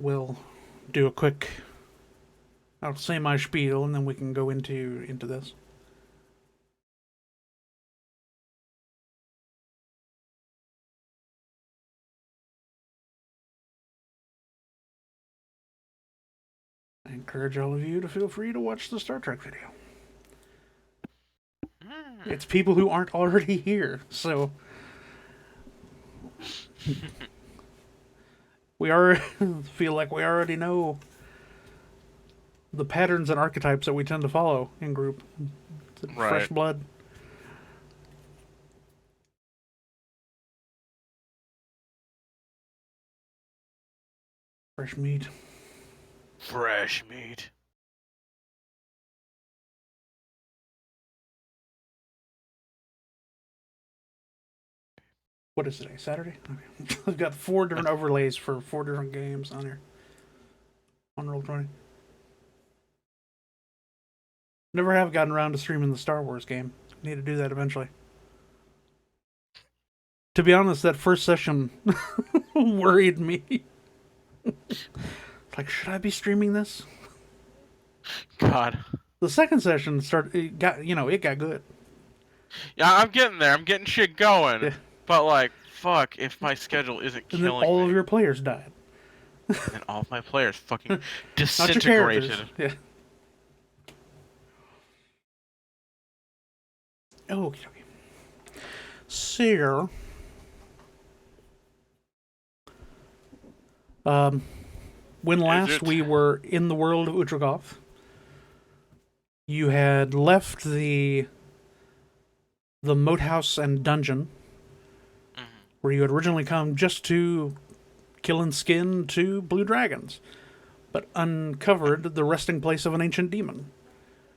we'll do a quick. I'll say my spiel, and then we can go into this. I encourage all of you to feel free to watch the Star Trek video. It's people who aren't already here, so we are feel like we already know the patterns and archetypes that we tend to follow in group. Right. Fresh blood. Fresh meat. Fresh meat. What is today? Saturday? Okay. I've got 4 different overlays for 4 different games on here. On Roll20. Never have gotten around to streaming the Star Wars game. Need to do that eventually. To be honest, that first session worried me. Like, should I be streaming this? God. The second session it got good. Yeah, I'm getting there. I'm getting shit going. Yeah. But like, fuck, if my schedule isn't And then killing all me, of your players died. and all of my players fucking Not your disintegrated. characters. Yeah. Okay. So, when last we were in the world of Utregoth, you had left the moat house and dungeon where you had originally come just to kill and skin 2 blue dragons, but uncovered the resting place of an ancient demon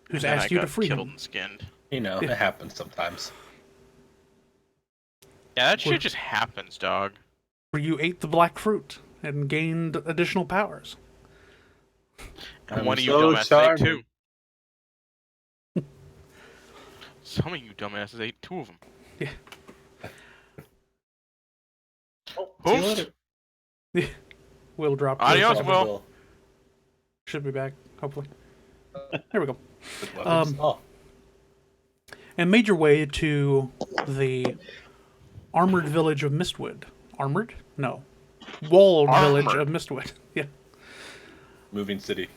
who's asked you to free killed him. and skinned. You know, it happens sometimes. Yeah, that shit just happens, dog. Where you ate the black fruit and gained additional powers. And one of you so dumbasses ate 2. Some of you dumbasses ate 2 of them. Yeah. Oh, Oops. Will drop. Adios, Will. Should be back, hopefully. There we go. Oh, And made your way to the armored village of Mistwood. Armored? No. Walled village of Mistwood. Yeah. moving city.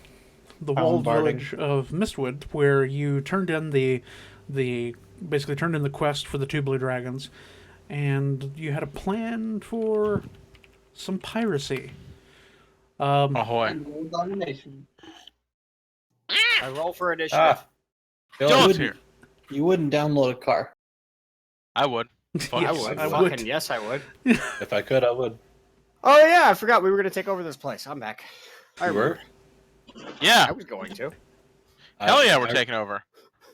The walled village of Mistwood, where you turned in basically turned in the quest for the 2 blue dragons, and you had a plan for some piracy. Ahoy. I roll for initiative. Dylan's here. You wouldn't download a car. I would. Fuck, Yes, I would. I Fucking would. yes, I would. If I could, I would. Oh yeah, I forgot we were gonna take over this place. I'm back. I You were? Yeah. I was going to. Hell yeah, we're I, taking over.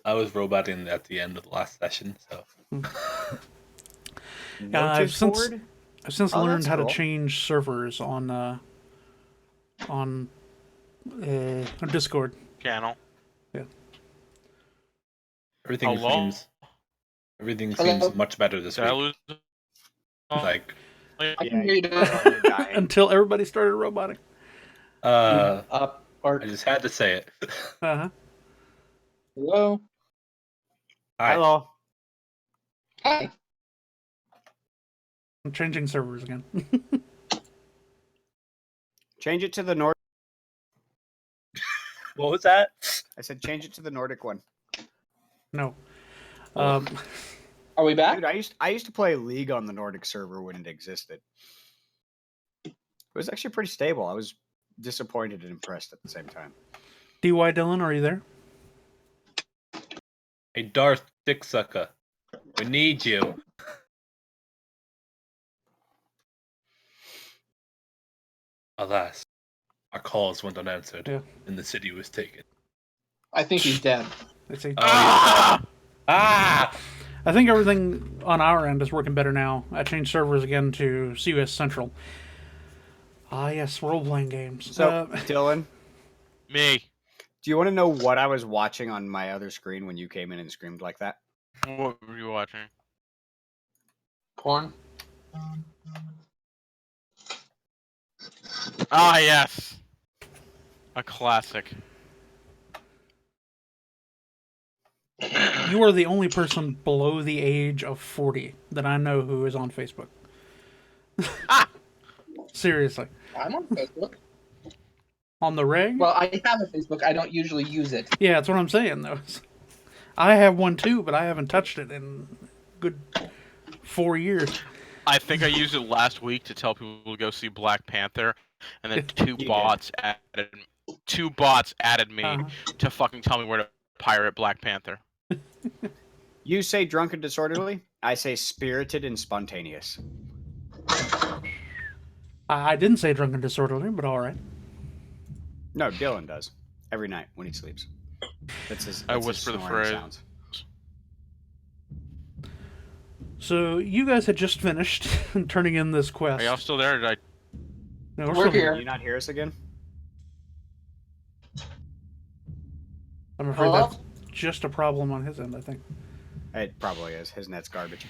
I was roboting at the end of the last session, so. I've since Oh, learned that's how cool. to change servers on Discord. Channel. Everything Hello? seems Hello? much better this Did I week. lose? Like, I Yeah, can hear you. you're dying. Until everybody started roboting. Up, I just had to say it. Uh-huh. hello. Hi. Hello. Hi. I'm changing servers again. Change it to the Nordic. What was that? I said change it to the Nordic one. No. Are we back? Dude, I used to play League on the Nordic server when it existed. It was actually pretty stable. I was disappointed and impressed at the same time. DY Dylan, are you there? Hey, Darth Dicksucker. We need you. Alas, our calls went unanswered, Yeah. and the city was taken. I think he's dead. It's a, Ah! I think everything on our end is working better now. I changed servers again to CUS Central. Ah, yes, role-playing games. So, Dylan, Me. do you want to know what I was watching on my other screen when you came in and screamed like that? What were you watching? Porn. Ah, yes. A classic. You are the only person below the age of 40 that I know who is on Facebook. Seriously. I'm on Facebook. On the reg? Well, I have a Facebook. I don't usually use it. Yeah, that's what I'm saying, though. I have one too, but I haven't touched it in good 4 years. I think I used it last week to tell people to go see Black Panther, and then two did. bots added me to fucking tell me where to pirate Black Panther. You say drunk and disorderly. I say spirited and spontaneous. I didn't say drunk and disorderly, but all right. No, Dylan does every night when he sleeps. That's his. I That's whisper his the snoring phrase. sounds. So you guys had just finished turning in this quest. Are y'all still there? Or did I? No, We're still here. Can you not hear us again? I'm afraid Hello? that's just a problem on his end, I think. It probably is. His net's garbage.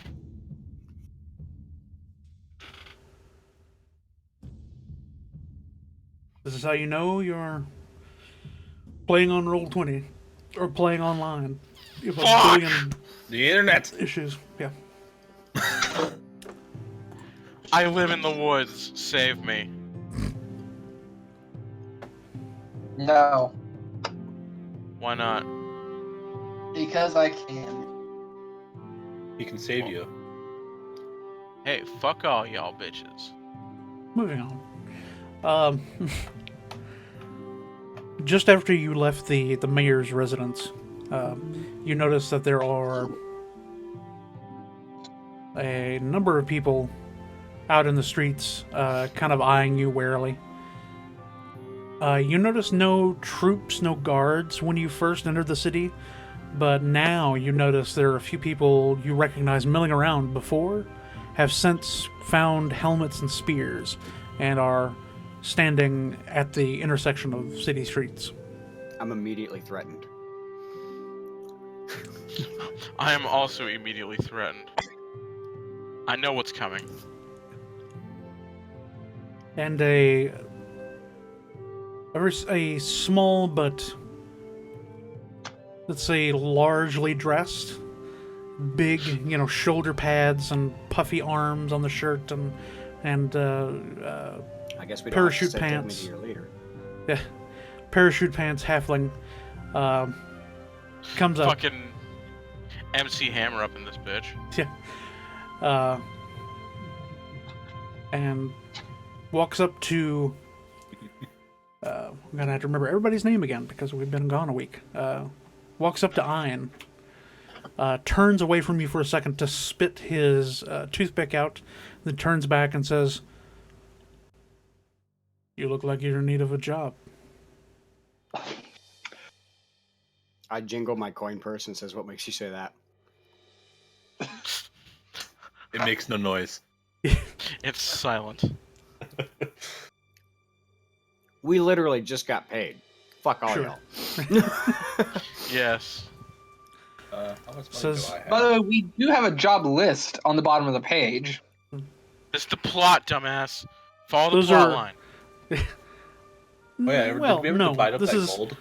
This is how you know you're playing on Roll20 or playing online. You have a Fuck! billion The internet. issues. Yeah. I live in the woods. Save me. No, Why not? because I can. He can save you. Hey, fuck all y'all bitches. Moving on. Just after you left the mayor's residence, you notice that there are a number of people out in the streets, kind of eyeing you warily. You notice no troops, no guards when you first entered the city, but now you notice there are a few people you recognize milling around before, have since found helmets and spears, and are standing at the intersection of city streets. I'm immediately threatened. I am also immediately threatened. I know what's coming. And a small but, let's say, largely dressed, big, shoulder pads and puffy arms on the shirt and I guess we don't Parachute have to say take me pants. to your leader. yeah, parachute pants halfling comes up. Fucking MC Hammer up in this bitch. And walks up to. I'm gonna have to remember everybody's name again because we've been gone a week. Walks up to Ian, turns away from you for a second to spit his toothpick out, then turns back and says, "You look like you're in need of a job." I jingle my coin purse and says, "What makes you say that?" It makes no noise. It's silent. We literally just got paid. Fuck all Sure. y'all. Yes. How much money Says- do I have? By the way, we do have a job list on the bottom of the page. It's the plot, dumbass. Follow the Those plot are- line. Oh, yeah, well, did we ever no. divide up This that is gold?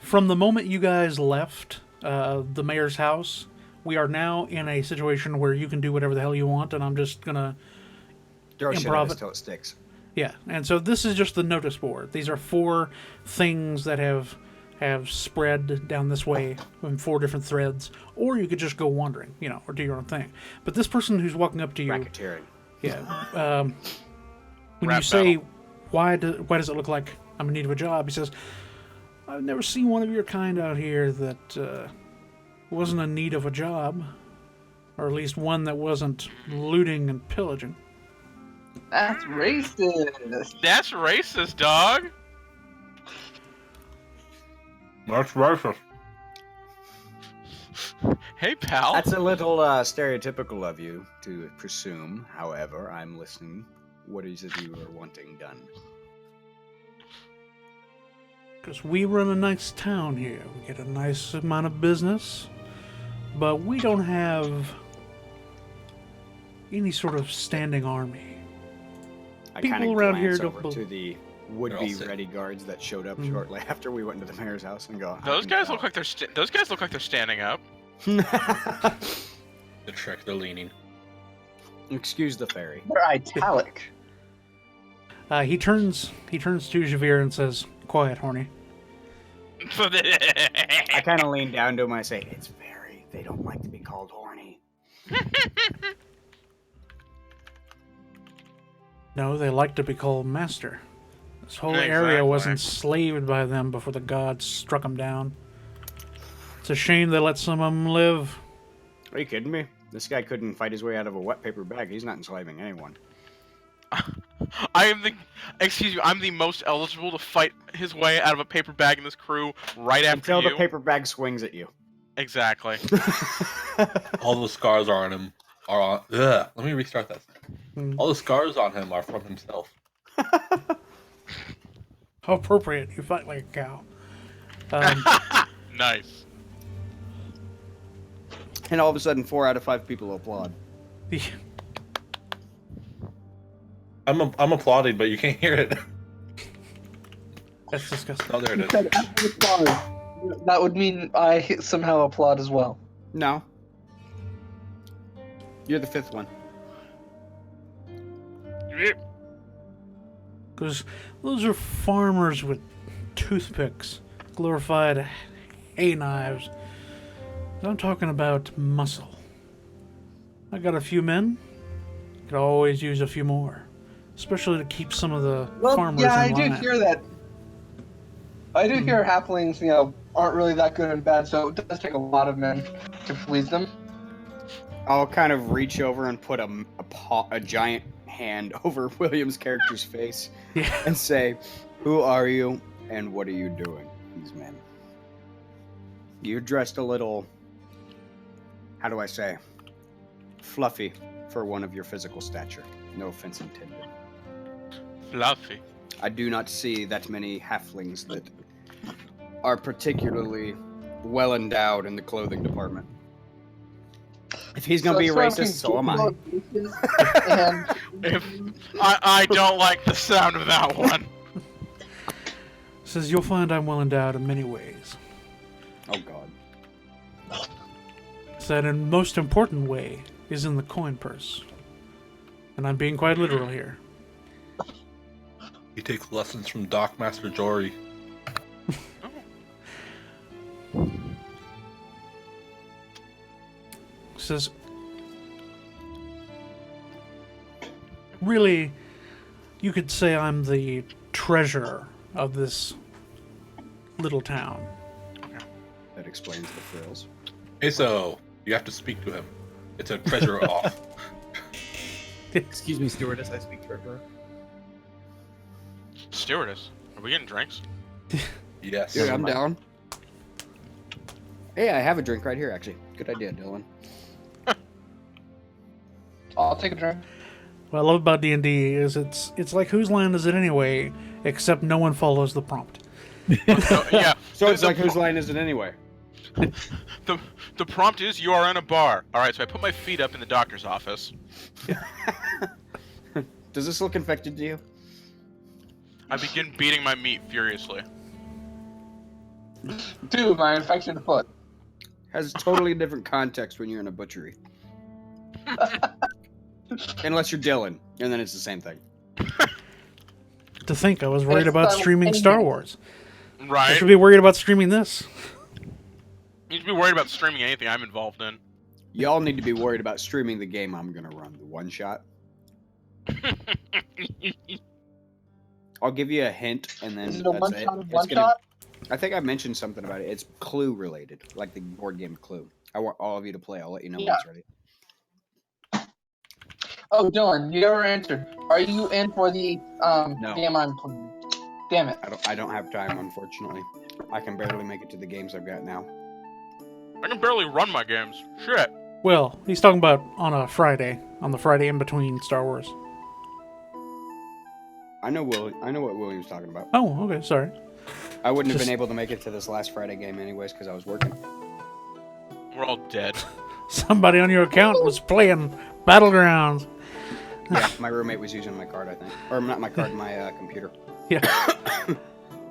from the moment you guys left the mayor's house. We are now in a situation where you can do whatever the hell you want, and I'm just gonna. Throw shit Improv at us it. till it sticks. Yeah, and so this is just the notice board. These are 4 things that have spread down this way in 4 different threads, or you could just go wandering, or do your own thing. But this person who's walking up to you, Racketeering. when you Rap say, battle. why does it look like I'm in need of a job? He says, I've never seen one of your kind out here that wasn't in need of a job, or at least one that wasn't looting and pillaging. That's racist. That's racist, dog. That's racist. Hey, pal. That's a little stereotypical of you to presume. However, I'm listening. What is it you are wanting done? Because we run a nice town here. We get a nice amount of business, but we don't have any sort of standing army. I People kind of around here glance don't over bel- to the would-be ready guards that showed up shortly after we went to the mayor's house and go. Those guys look like they're standing up. like The trick, they're leaning. Excuse the fairy. They're italic. He turns to Javir and says, "Quiet, horny." I kind of lean down to him and I say, "It's fairy. They don't like to be called horny." No, they like to be called master. This whole area Exactly. was enslaved by them before the gods struck them down. It's a shame they let some of them live. Are you kidding me? This guy couldn't fight his way out of a wet paper bag. He's not enslaving anyone. I'm the most eligible to fight his way out of a paper bag in this crew right after Until you. the paper bag swings at you. Exactly. All the scars on him are on. Ugh, let me restart that. Hmm. All the scars on him are from himself. How appropriate. You fight like a cow. Nice. And all of a sudden, 4 out of 5 people applaud. I'm applauding, but you can't hear it. That's disgusting. Oh, there it You is. said after the applause. That would mean I somehow applaud as well. No. You're the 5th one. Because those are farmers with toothpicks, glorified hay knives. I'm talking about muscle. I got a few men. Could always use a few more, especially to keep some of the farmers yeah, I in do line. hear that. I do hear halflings, aren't really that good and bad, so it does take a lot of men to please them. I'll kind of reach over and put a giant hand over William's character's face Yeah. and say, "Who are you and what are you doing, these men? You're dressed a little, how do I say, fluffy for one of your physical stature. No offense intended. Fluffy. I do not see that many halflings that are particularly well endowed in the clothing department. If he's gonna be a racist, so am I." And If I don't like the sound of that one. Says you'll find I'm well endowed in many ways. Oh God. Said in most important way is in the coin purse. And I'm being quite literal here. He takes lessons from Doc Master Jory. Says really, you could say I'm the treasurer of this little town. That explains the frills. Hey, so you have to speak to him. It's a treasure off. Excuse me, stewardess. I speak treasurer. Stewardess, are we getting drinks? Yes. Dude, I'm down. Hey, I have a drink right here, actually. Good idea, Dylan. I'll take a drink. What I love about D&D is it's like whose line is it anyway, except no one follows the prompt. No, yeah. So it's the like, whose line is it anyway? The prompt is you are in a bar. All right, so I put my feet up in the doctor's office. Does this look infected to you? I begin beating my meat furiously. Dude, my infected foot. Has totally different context when you're in a butchery. Unless you're Dylan, and then it's the same thing. To think I was worried It's about so streaming angry. Star Wars. I Right? should be worried about streaming this. You should be worried about streaming anything I'm involved in. Y'all need to be worried about streaming the game I'm gonna run, the one shot. I'll give you a hint, and then Is it a that's one it. shot of It's one gonna- shot? I think I mentioned something about it. It's Clue related, like the board game Clue. I want all of you to play. I'll let you know when Yeah. it's ready. Oh, Dylan, you never answered. Are you in for the No. game I'm playing? Damn it. I don't have time, unfortunately. I can barely make it to the games I've got now. I can barely run my games. Shit. Well, he's talking about on a Friday, on the Friday in between Star Wars. I know what William's talking about. Oh, okay, sorry. I wouldn't have Just- been able to make it to this last Friday game anyways because I was working. We're all dead. Somebody on your account was playing Battlegrounds. Yeah, my roommate was using my card, I think. Or not my card, my computer. Yeah.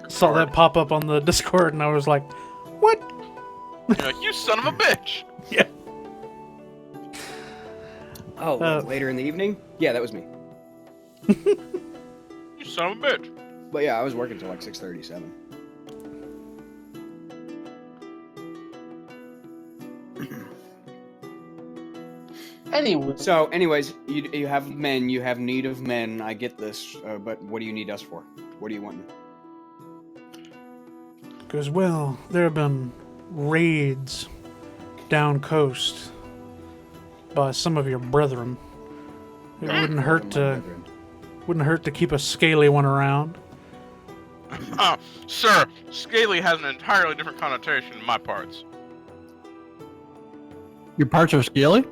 Saw that pop up on the Discord, and I was like, "What?" You're like, you son of a bitch! Yeah. Oh, like later in the evening? Yeah, that was me. You son of a bitch! But yeah, I was working till like 6:37. Anyway, So, anyways, you have men, you have need of men. I get this, but what do you need us for? What do you want? Because, well, there have been raids down coast by some of your brethren. It wouldn't hurt to keep a scaly one around. Sir, scaly has an entirely different connotation in my parts. Your parts are scaly?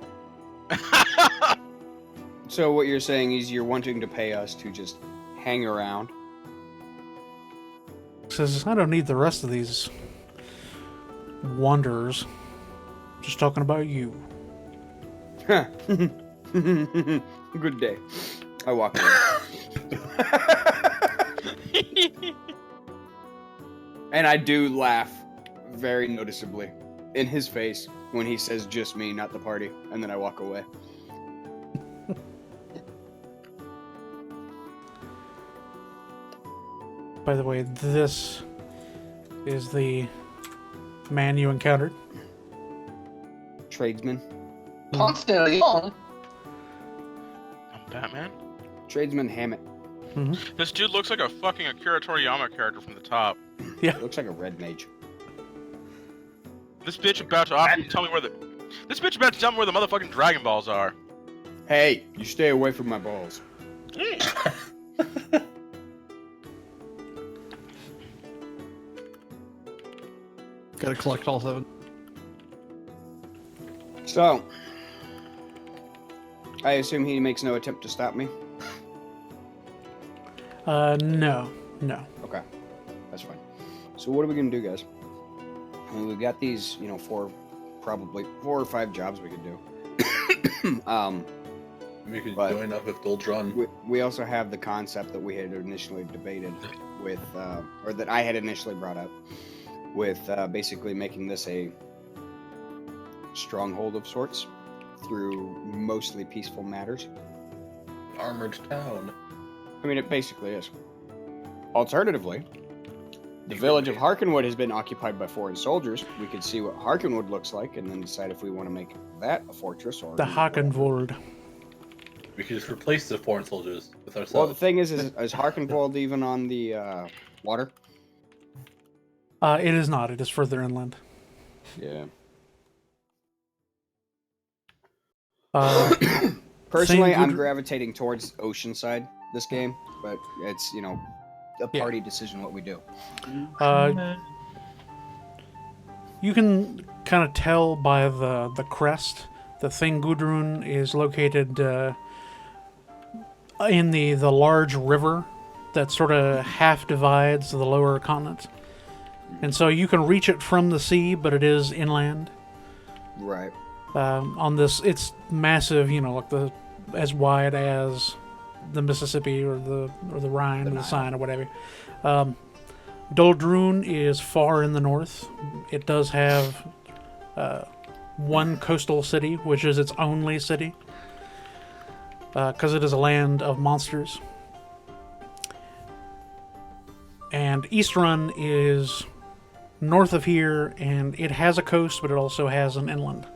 So what you're saying is you're wanting to pay us to just hang around? Says, I don't need the rest of these wanderers. Just talking about you. Good day. I walk away. And I do laugh very noticeably in his face when he says just me, not the party, and then I walk away. By the way, this is the man you encountered. Tradesman. Ponce de Leon. I'm Batman? Tradesman Hammett. This dude looks like a fucking Akira Toriyama character from the top. Yeah. Looks like a red mage. This bitch about to tell me where the motherfucking Dragon Balls are. Hey, you stay away from my balls. Gotta collect all 7. So, I assume he makes no attempt to stop me? No. Okay, that's fine. So what are we gonna do, guys? I mean, we've got these, probably 4 or 5 jobs we could do. We could But- join up with Doldrun. We also have the concept that we had initially debated with, or that I had initially brought up with basically making this a stronghold of sorts through mostly peaceful matters. Armored town. I mean, it basically is. Alternatively, the village of Harkenwood has been occupied by foreign soldiers. We could see what Harkenwood looks like and then decide if we want to make that a fortress or... The Hakenvold. We could just replace the foreign soldiers with ourselves. Well, the thing is Harkenwold even on the water? It is not. It is further inland. Yeah. Same Personally, I'm good- gravitating towards Oceanside this game, but it's, a Yeah. party decision what we do. You can kind of tell by the crest that Thing Gudrun is located in the large river that sort of half divides the lower continent. And so you can reach it from the sea, but it is inland. Right. On this, it's massive, like as wide as the Mississippi or the Rhine or the Nile. Seine or whatever. Doldrun is far in the north. It does have one coastal city, which is its only city, because it is a land of monsters. And Eastrun is north of here, and it has a coast, but it also has an inland.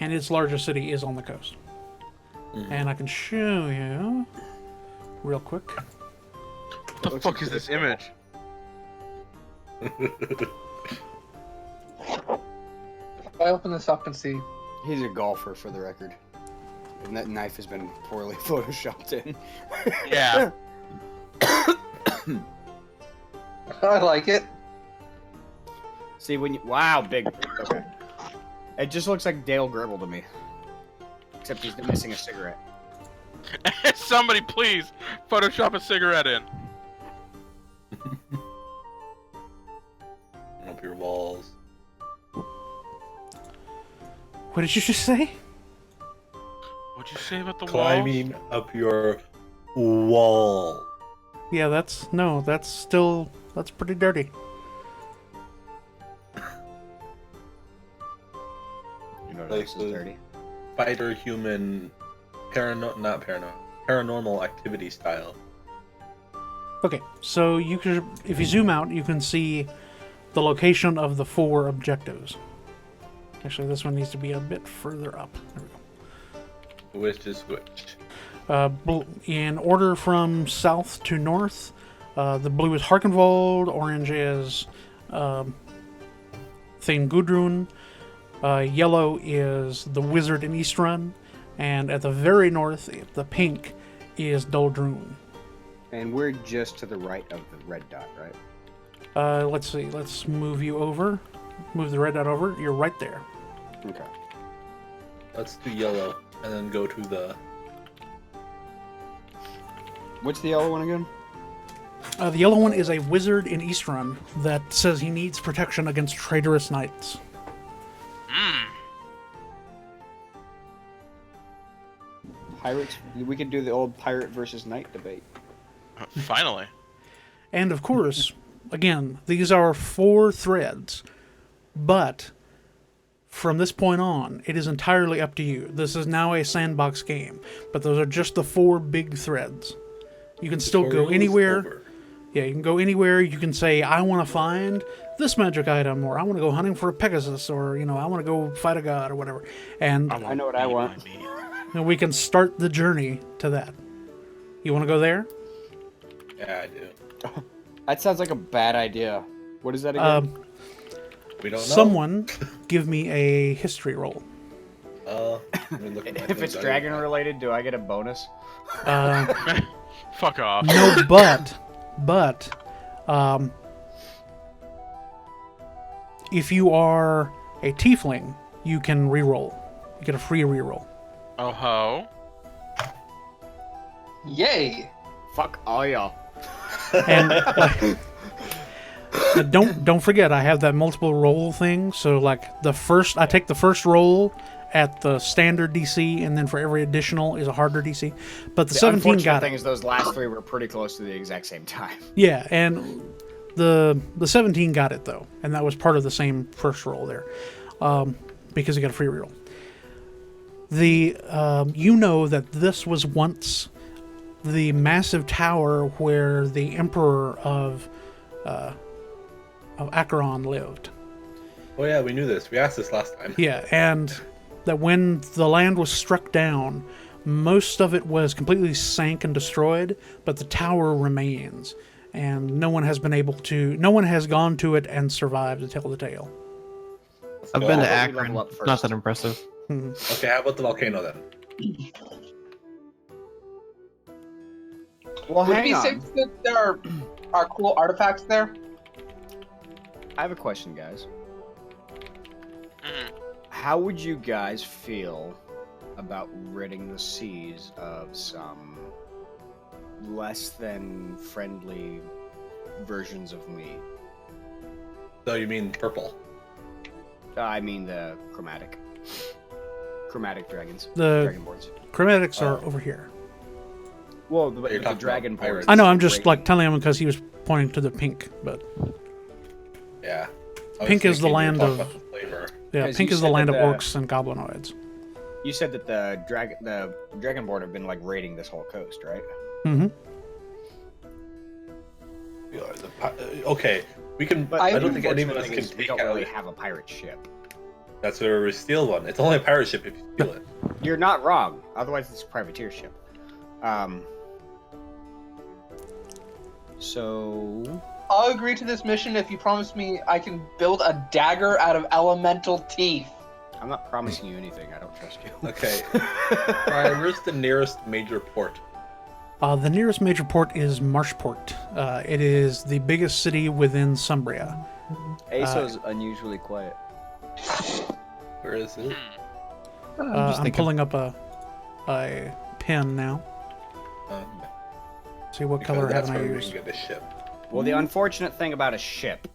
And its largest city is on the coast. And I can show you real quick. What the Looks fuck like is this image? If I open this up and see. He's a golfer, for the record. And that knife has been poorly photoshopped in. Yeah. I like it. See, when you... Wow, big... Okay. It just looks like Dale Gribble to me. Except he's missing a cigarette. Somebody please Photoshop a cigarette in. Up your walls. What did you just say? What'd you say about the Climbing walls? up your wall. Yeah, that's pretty dirty. You know what Like else the- is dirty? Spider human paranormal activity style. Okay, so if you zoom out, you can see the location of the 4 objectives. Actually, this one needs to be a bit further up. There we go. Which is which? In order from south to north, the blue is Harkenwald, orange is Thane Gudrun, yellow is the Wizard in Eastrun, and at the very north, the pink is Doldrun. And we're just to the right of the red dot, right? Let's see. Let's move you over. Move the red dot over. You're right there. Okay. Let's do yellow and then go to the. What's the yellow one again? The yellow one is a wizard in Eastrun that says he needs protection against traitorous knights. Pirates. We could do the old pirate versus knight debate. Finally. And of course, again, these are 4 threads, but from this point on, it is entirely up to you. This is now a sandbox game, but those are just the 4 big threads. You can still go tutorial is anywhere. over. Yeah, you can go anywhere. You can say, I want to find this magic item, or I want to go hunting for a Pegasus, or, I want to go fight a god, or whatever. And I know what I want. we can start the journey to that. You want to go there? Yeah, I do. That sounds like a bad idea. What is that again? We don't know. Someone give me a history roll. Let me look at my If it's things I dragon got. related, do I get a bonus? Fuck off. No, but, if you are a tiefling, you can reroll. You get a free reroll. Oh ho. Yay! Fuck all y'all. And don't forget, I have that multiple roll thing. So like I take the first roll at the standard DC, and then for every additional is a harder DC. But the 17 unfortunate got thing it. is those last 3 were pretty close to the exact same time. Yeah, and the 17 got it though, and that was part of the same first roll there, because you got a free reroll. You know that this was once the massive tower where the Emperor of Acheron lived. Oh yeah, we knew this. We asked this last time. Yeah, and that when the land was struck down, most of it was completely sank and destroyed, but the tower remains, and no one has gone to it and survived to tell the tale. I've go. been to How about we Akron. level up first? Not that impressive. Okay, how about the volcano then? Well, Would it hang be on. safe that there are cool artifacts there? I have a question, guys. Mhm. How would you guys feel about ridding the seas of some less than friendly versions of me? So you mean purple? I mean the chromatic dragons. The Dragonborns. chromatics are Oh. over here. Well, You're the talking dragon about pirates. I know, I'm just like telling him because he was pointing to the pink, but Yeah. I was Pink is the thinking you were land talking of- about the flavor. yeah, Because pink you is the said land of that orcs and goblinoids. You said that the dragonborn have been like raiding this whole coast, right? Mm-hmm. Okay, we can. But I I don't think any of us unfortunately can is we take don't out. really have a pirate ship. That's where we steal one. It's only a pirate ship if you steal it. You're not wrong. Otherwise, it's a privateer ship. So I'll agree to this mission if you promise me I can build a dagger out of elemental teeth. I'm not promising you anything. I don't trust you. Okay. Alright, where's the nearest major port? The nearest major port is Marshport. It is the biggest city within Cumbria. Aso's unusually quiet. Where is it? I'm pulling up a pen now. See what Because color that's haven't I where we used? can get a ship. Well, the unfortunate thing about a ship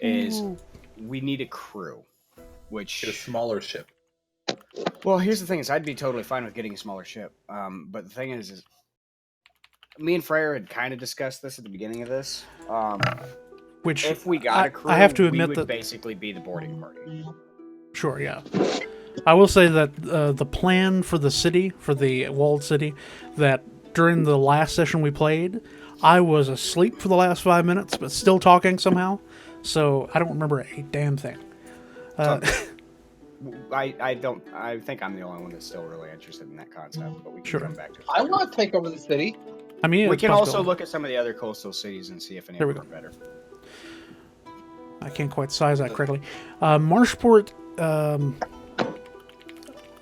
is Ooh. we need a crew, Get a which smaller ship. Well, here's the thing: is I'd be totally fine with getting a smaller ship. But the thing is me and Freyr had kind of discussed this at the beginning of this. Which If we got a crew, I have to we admit would that basically be the boarding party. sure, yeah. I will say that the plan for the city, for the walled city, that during the last session we played, I was asleep for the last 5 minutes, but still talking somehow. So I don't remember a damn thing. I think I'm the only one that's still really interested in that concept, but we can Sure. come back to it. I want to take over the city. I mean, We it's can a also possibility. look at some of the other coastal cities and see if any There of we them are better. I can't quite size that correctly. Marshport,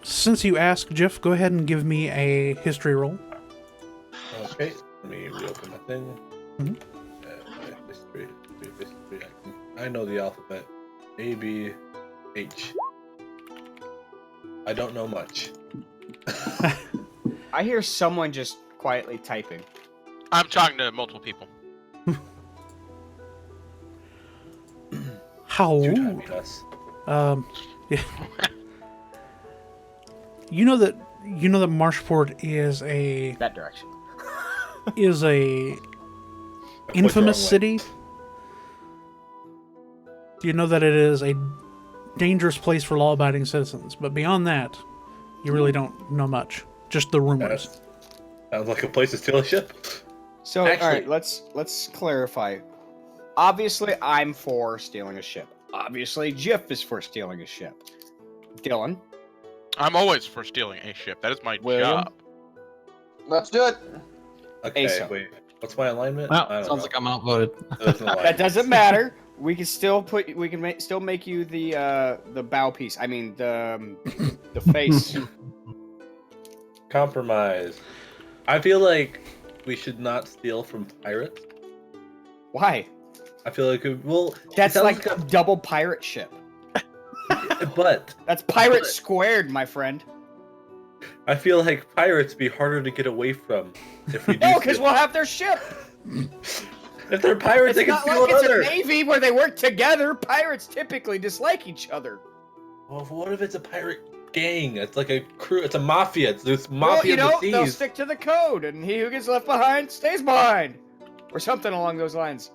since you asked, Jeff, go ahead and give me a history roll. Okay, let me reopen my thing. Mhm. History. I know the alphabet. A, B, H. I don't know much. I hear someone just quietly typing. I'm talking to multiple people. How? Two-timing us. Yeah. You know that Marshport is a That direction. infamous wrong way. city. Do you know that it is a dangerous place for law-abiding citizens? But beyond that, you really don't know much. Just the rumors. That sounds like a place to steal a ship. So, Actually- all right, let's clarify. Obviously, I'm for stealing a ship. Obviously, Jeff is for stealing a ship. Dylan, I'm always for stealing a ship. That is my William? job. Let's do it. Okay, Asa. wait. What's my alignment? Well, I don't sounds know. like I'm outvoted. There's no that alignment. doesn't matter. We can still still make you the bow piece. I mean the face. Compromise. I feel like we should not steal from pirates. Why? I feel like That's sounds like a double pirate ship. but That's pirate squared, my friend. I feel like pirates be harder to get away from if we do. No, because steal. we'll have their ship. If they're pirates, It's they can not steal like it's another. a navy where they work together. Pirates typically dislike each other. Well, what if it's a pirate gang? It's like a crew. It's a mafia. There's Well, mafia you know, of the they'll seas. stick to the code, and he who gets left behind stays behind, or something along those lines.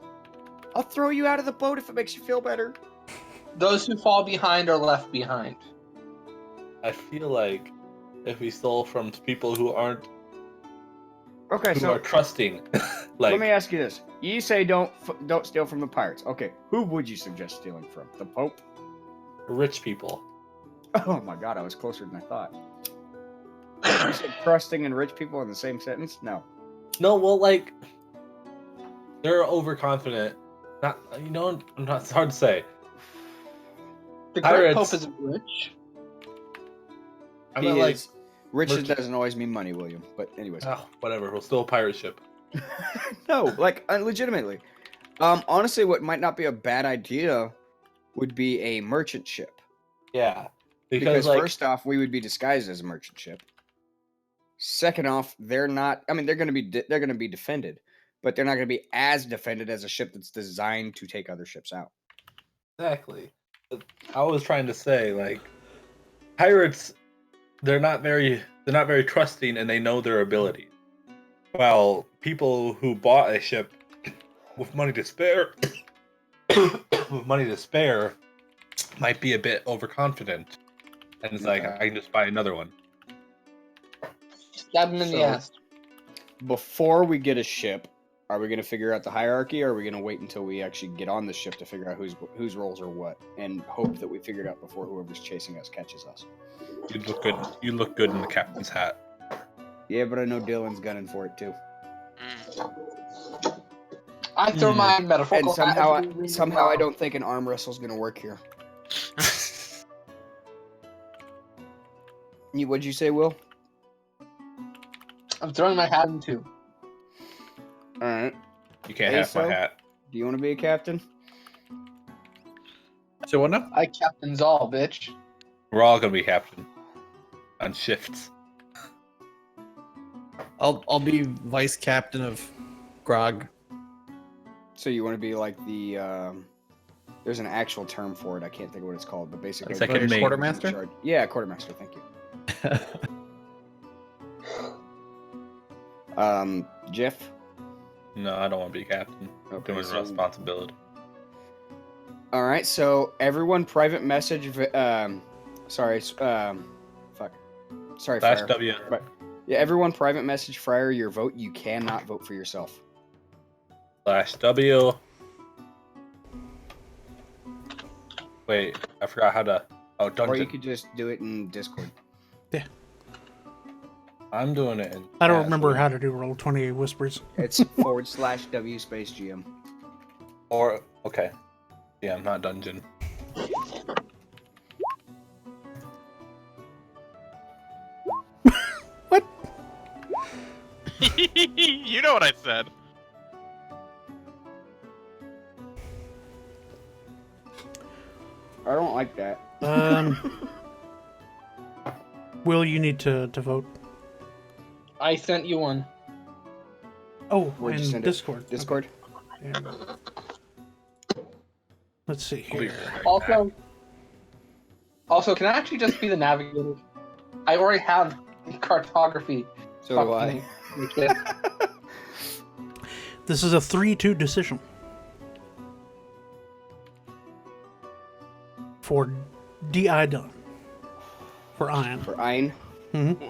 I'll throw you out of the boat if it makes you feel better. Those who fall behind are left behind. I feel like if we stole from people who aren't Okay, who so are trusting, let like me ask you this: you say don't steal from the pirates. Okay, who would you suggest stealing from? The Pope? rich people. Oh my God, I was closer than I thought. You said trusting and rich people in the same sentence? No. No, well, like they're overconfident. Not not. It's hard to say. The Great Pirates. Pope isn't rich. I He mean, like, is. Riches merchant- doesn't always mean money, William. But anyways. whatever. We'll steal a pirate ship. No, like legitimately. Honestly, what might not be a bad idea would be a merchant ship. Yeah, Because like, first off, we would be disguised as a merchant ship. Second off, they're not. I mean, they're going to be defended, but they're not going to be as defended as a ship that's designed to take other ships out. exactly. I was trying to say, like, pirates, they're not very trusting, and they know their ability. While people who bought a ship with money to spare, might be a bit overconfident, and it's like, Okay. I can just buy another one. Stab him in the So- ass. Before we get a ship, are we going to figure out the hierarchy, or are we going to wait until we actually get on the ship to figure out whose roles are what, and hope that we figure it out before whoever's chasing us catches us? You look good. You look good in the captain's hat. Yeah, but I know Dylan's gunning for it too. I throw my And metaphorical hat somehow, into the ring somehow I well. don't think an arm wrestle's going to work here. What'd you say, Will? I'm throwing my hat into. All right. You can't Hey, have my so? hat. Do you want to be a captain? So what now? I captain's all, bitch. We're all gonna be captain on shifts. I'll be vice captain of Grog. So you want to be like the There's an actual term for it. I can't think of what it's called, but basically, Second British mate. Quartermaster? in charge- Yeah, quartermaster. Thank you. Jeff. No, I don't want to be captain. Okay, Doing so- responsibility. All right, so everyone, private message. Sorry, fuck. Sorry, Slash Friar. W. But yeah, everyone, private message Friar your vote. You cannot vote for yourself. Slash W. Wait, I forgot how to. Oh, Or you dungeon. could just do it in Discord. I'm doing it. In I don't chat, remember so- how to do roll 20 whispers. It's /W space GM. Or okay. Yeah, I'm not dungeon. What? You know what I said. I don't like that. Will, you need to vote. I sent you one. Oh, Where'd you in send it? Discord. Discord. Okay. Yeah. Let's see I'll be here. right back. Also, can I actually just be the navigator? I already have cartography. So Fuck do I. me. You kid. This is a 3-2 decision. For D.I. Dunn. For Ian. For Ein.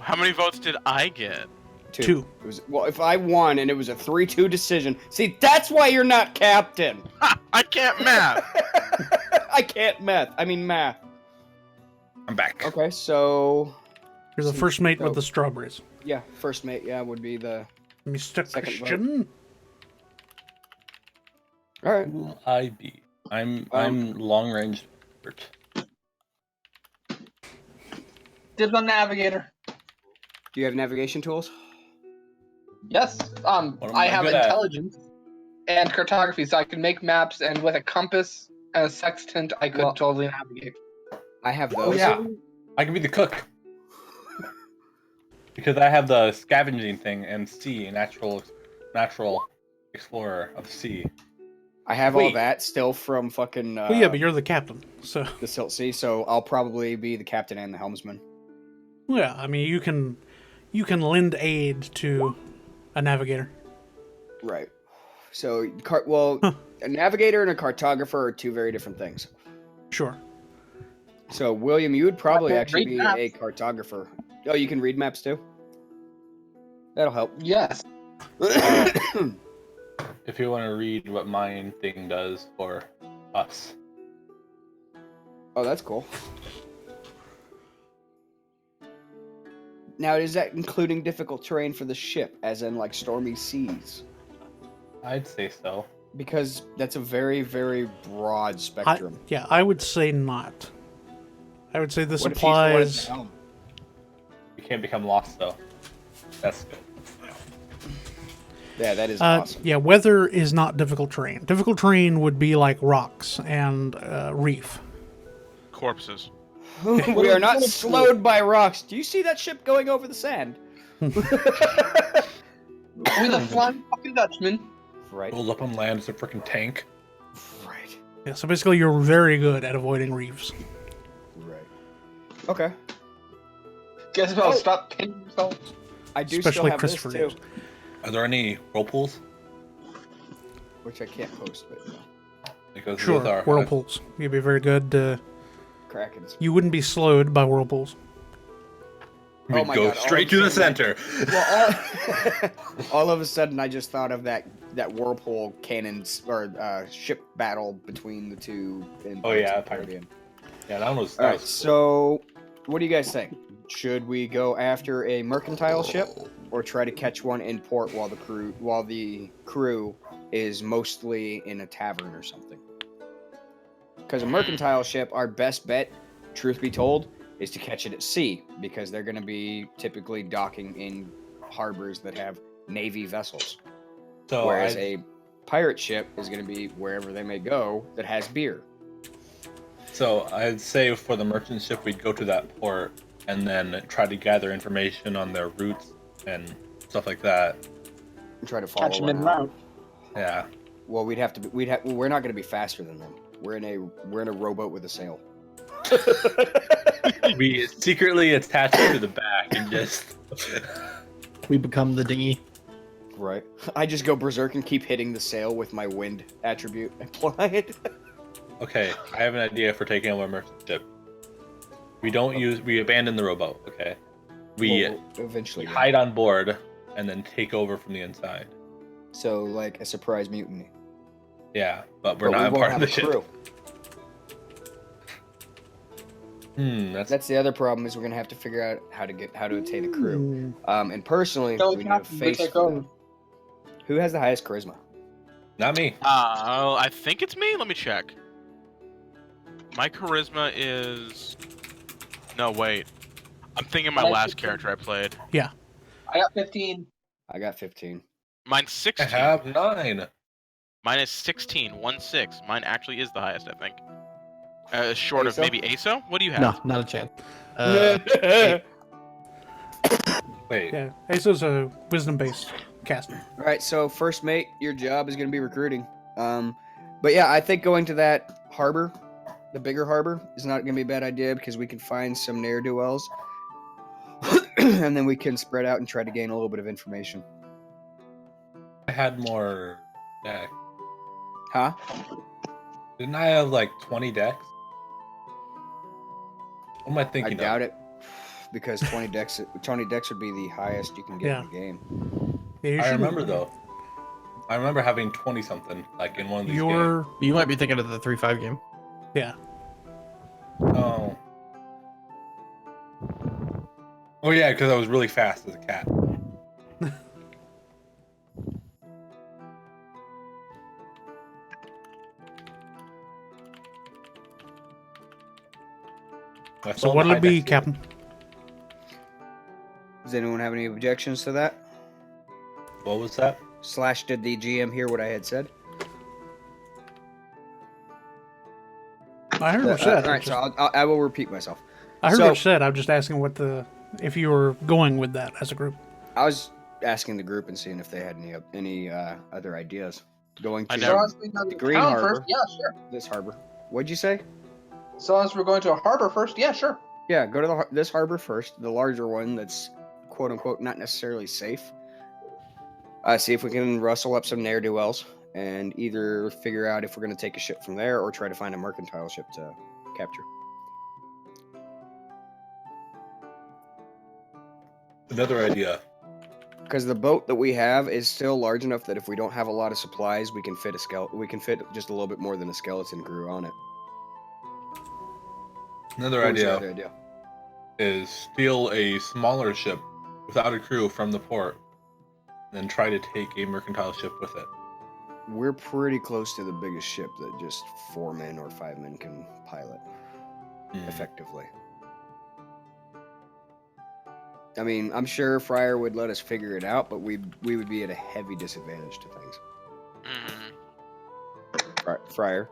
How many votes did I get? Two. It was, well, if I won and it was a 3-2 decision, see, that's why you're not captain. Ha! I can't math. I can't math. I mean math. I'm back. Okay, so You're the first mate with Oh. the strawberries. yeah, first mate, yeah, would be the. Mr. Second vote. Christian. All right. Who will I be? I'm long range. Dibs on navigator. Do you have navigation tools? Yes. am I I have good at? intelligence and cartography, so I can make maps, and with a compass and a sextant, I could Well- totally navigate. I have Oh those. yeah, I can be the cook. Because I have the scavenging thing and sea, natural explorer of the sea. I have all Wait. that still from fucking Well, yeah, but you're the captain, so the Silt Sea, so I'll probably be the captain and the helmsman. yeah. I mean, you can lend aid to a navigator. Right. So, a navigator and a cartographer are two very different things. Sure. So, William, you would probably I can actually read be maps. a cartographer. Oh, you can read maps too? That'll help. Yes. If you want to read what mine thing does for us. Oh, that's cool. Now, is that including difficult terrain for the ship, as in like stormy seas? I'd say so. Because that's a very, very broad spectrum. I would say not. I would say this What if he's the one at the applies. helm? You can't become lost though. That's good. Yeah, that is awesome. Yeah, weather is not difficult terrain. Difficult terrain would be like rocks and reef. Corpses. We are not slowed by rocks. Do you see that ship going over the sand? With a flying fucking Dutchman. Right. Roll up on land as a freaking tank. Right. Yeah, so basically you're very good at avoiding reefs. Right. Okay. Guess what? Oh. Stop pinning yourself. I do Especially still have this Christopher too, Reeves. Are there any whirlpools? which I can't post, but Because Sure, those are whirlpools. You'd be very good. Krakens. You wouldn't be slowed by whirlpools. We Oh my go God, all straight of to a the sudden, center. Well, all of a sudden, I just thought of that whirlpool cannons or ship battle between the two. In Oh, Pirates yeah, of the Caribbean. Yeah, that was. All right. So, what do you guys think? Should we go after a mercantile ship, or try to catch one in port while the crew is mostly in a tavern or something? Because a mercantile ship, our best bet, truth be told, is to catch it at sea, because they're going to be typically docking in harbors that have navy vessels. So Whereas I, a pirate ship is going to be wherever they may go that has beer. so I'd say for the merchant ship, we'd go to that port and then try to gather information on their routes and stuff like that. And try to follow Catch him en them. route. Yeah. Well, we're not going to be faster than them. We're in a rowboat with a sail. We secretly attach it to the back and just. We become the dinghy. Right. I just go berserk and keep hitting the sail with my wind attribute applied. Okay, I have an idea for taking over a merchant ship. We abandon the rowboat. Okay, we Well, eventually hide on board and then take over from the inside. So like a surprise mutiny. Yeah, but we're But not we a won't part of have the a ship. crew. That's That's the other problem is we're gonna have to figure out how to attain a crew. And personally, Tell we the need a captain, face take for over. that. Who has the highest charisma? not me. I think it's me. Let me check. My charisma is. No, wait. I'm thinking my I last should- character I played. Yeah. I got 15. I got 15. Mine's I 16. have 9. Mine is 16. 1-6. Mine actually is the highest, I think. Short of Aso? maybe Aso? What do you have? No, not a chance. Wait, Yeah. Aso's a wisdom-based caster. All right, so first mate, your job is going to be recruiting. But yeah, I think going to that harbor, the bigger harbor, is not going to be a bad idea because we can find some ne'er-do-wells, and then we can spread out and try to gain a little bit of information. I had more decks. Huh? Didn't I have like 20 decks? What am I I thinking doubt of? it, because 20 decks would be the highest you can get in the game. Yeah, you I shouldn't- remember though. I remember having 20 something like in one of these games. Your You might be thinking of the 3-5 game. yeah. Oh. Oh yeah, because I was really fast as a cat. I So still have what'll high it be, dex Captain? Does anyone have any objections to that? What was that? Slash, did the GM hear what I had said? I heard what you All said. right, so I will repeat myself. I heard so- what you said. I'm just asking if you were going with that as a group. I was asking the group and seeing if they had any other ideas. Going I to never- So as we go to the Green town Harbor. first, yeah, sure. this harbor. What'd you say? So as we're going to a harbor first, yeah, sure. Yeah, go to this harbor first, the larger one that's quote unquote not necessarily safe. See if we can rustle up some ne'er-do-wells and either figure out if we're going to take a ship from there or try to find a mercantile ship to capture. Another idea. Because the boat that we have is still large enough that if we don't have a lot of supplies, we can fit we can fit just a little bit more than a skeleton crew on it. Another What was your idea other idea? is steal a smaller ship without a crew from the port, and then try to take a mercantile ship with it. We're pretty close to the biggest ship that just 4 men or 5 men can pilot effectively. I mean, I'm sure Fryer would let us figure it out, but we would be at a heavy disadvantage to things. Fryer.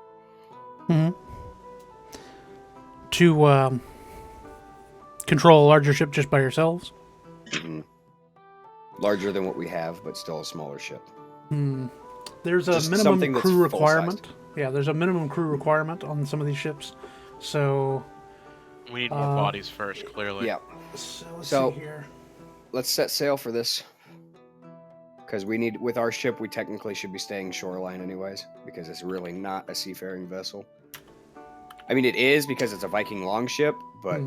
To control a larger ship just by yourselves. Mhm. Larger than what we have, but still a smaller ship. There's a Just minimum something that's crew full-sized. requirement. Yeah, there's a minimum crew requirement on some of these ships. So We need more bodies first, clearly. Yeah. let's So- see here. Let's set sail for this. Because with our ship, we technically should be staying shoreline anyways, because it's really not a seafaring vessel. I mean, it is because it's a Viking longship, but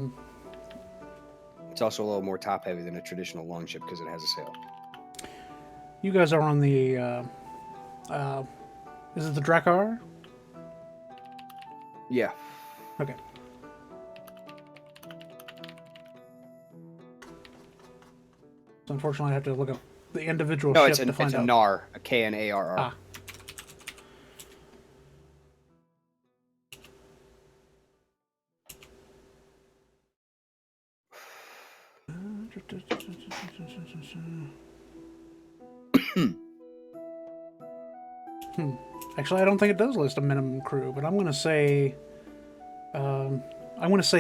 it's also a little more top-heavy than a traditional longship because it has a sail. You guys are on the is it the Drakkar? Yeah. Okay. So unfortunately, I have to look up the individual No, ship it's to a find out. Nar, a Knarr. Ah. Actually, I don't think it does list a minimum crew, but I'm going to say,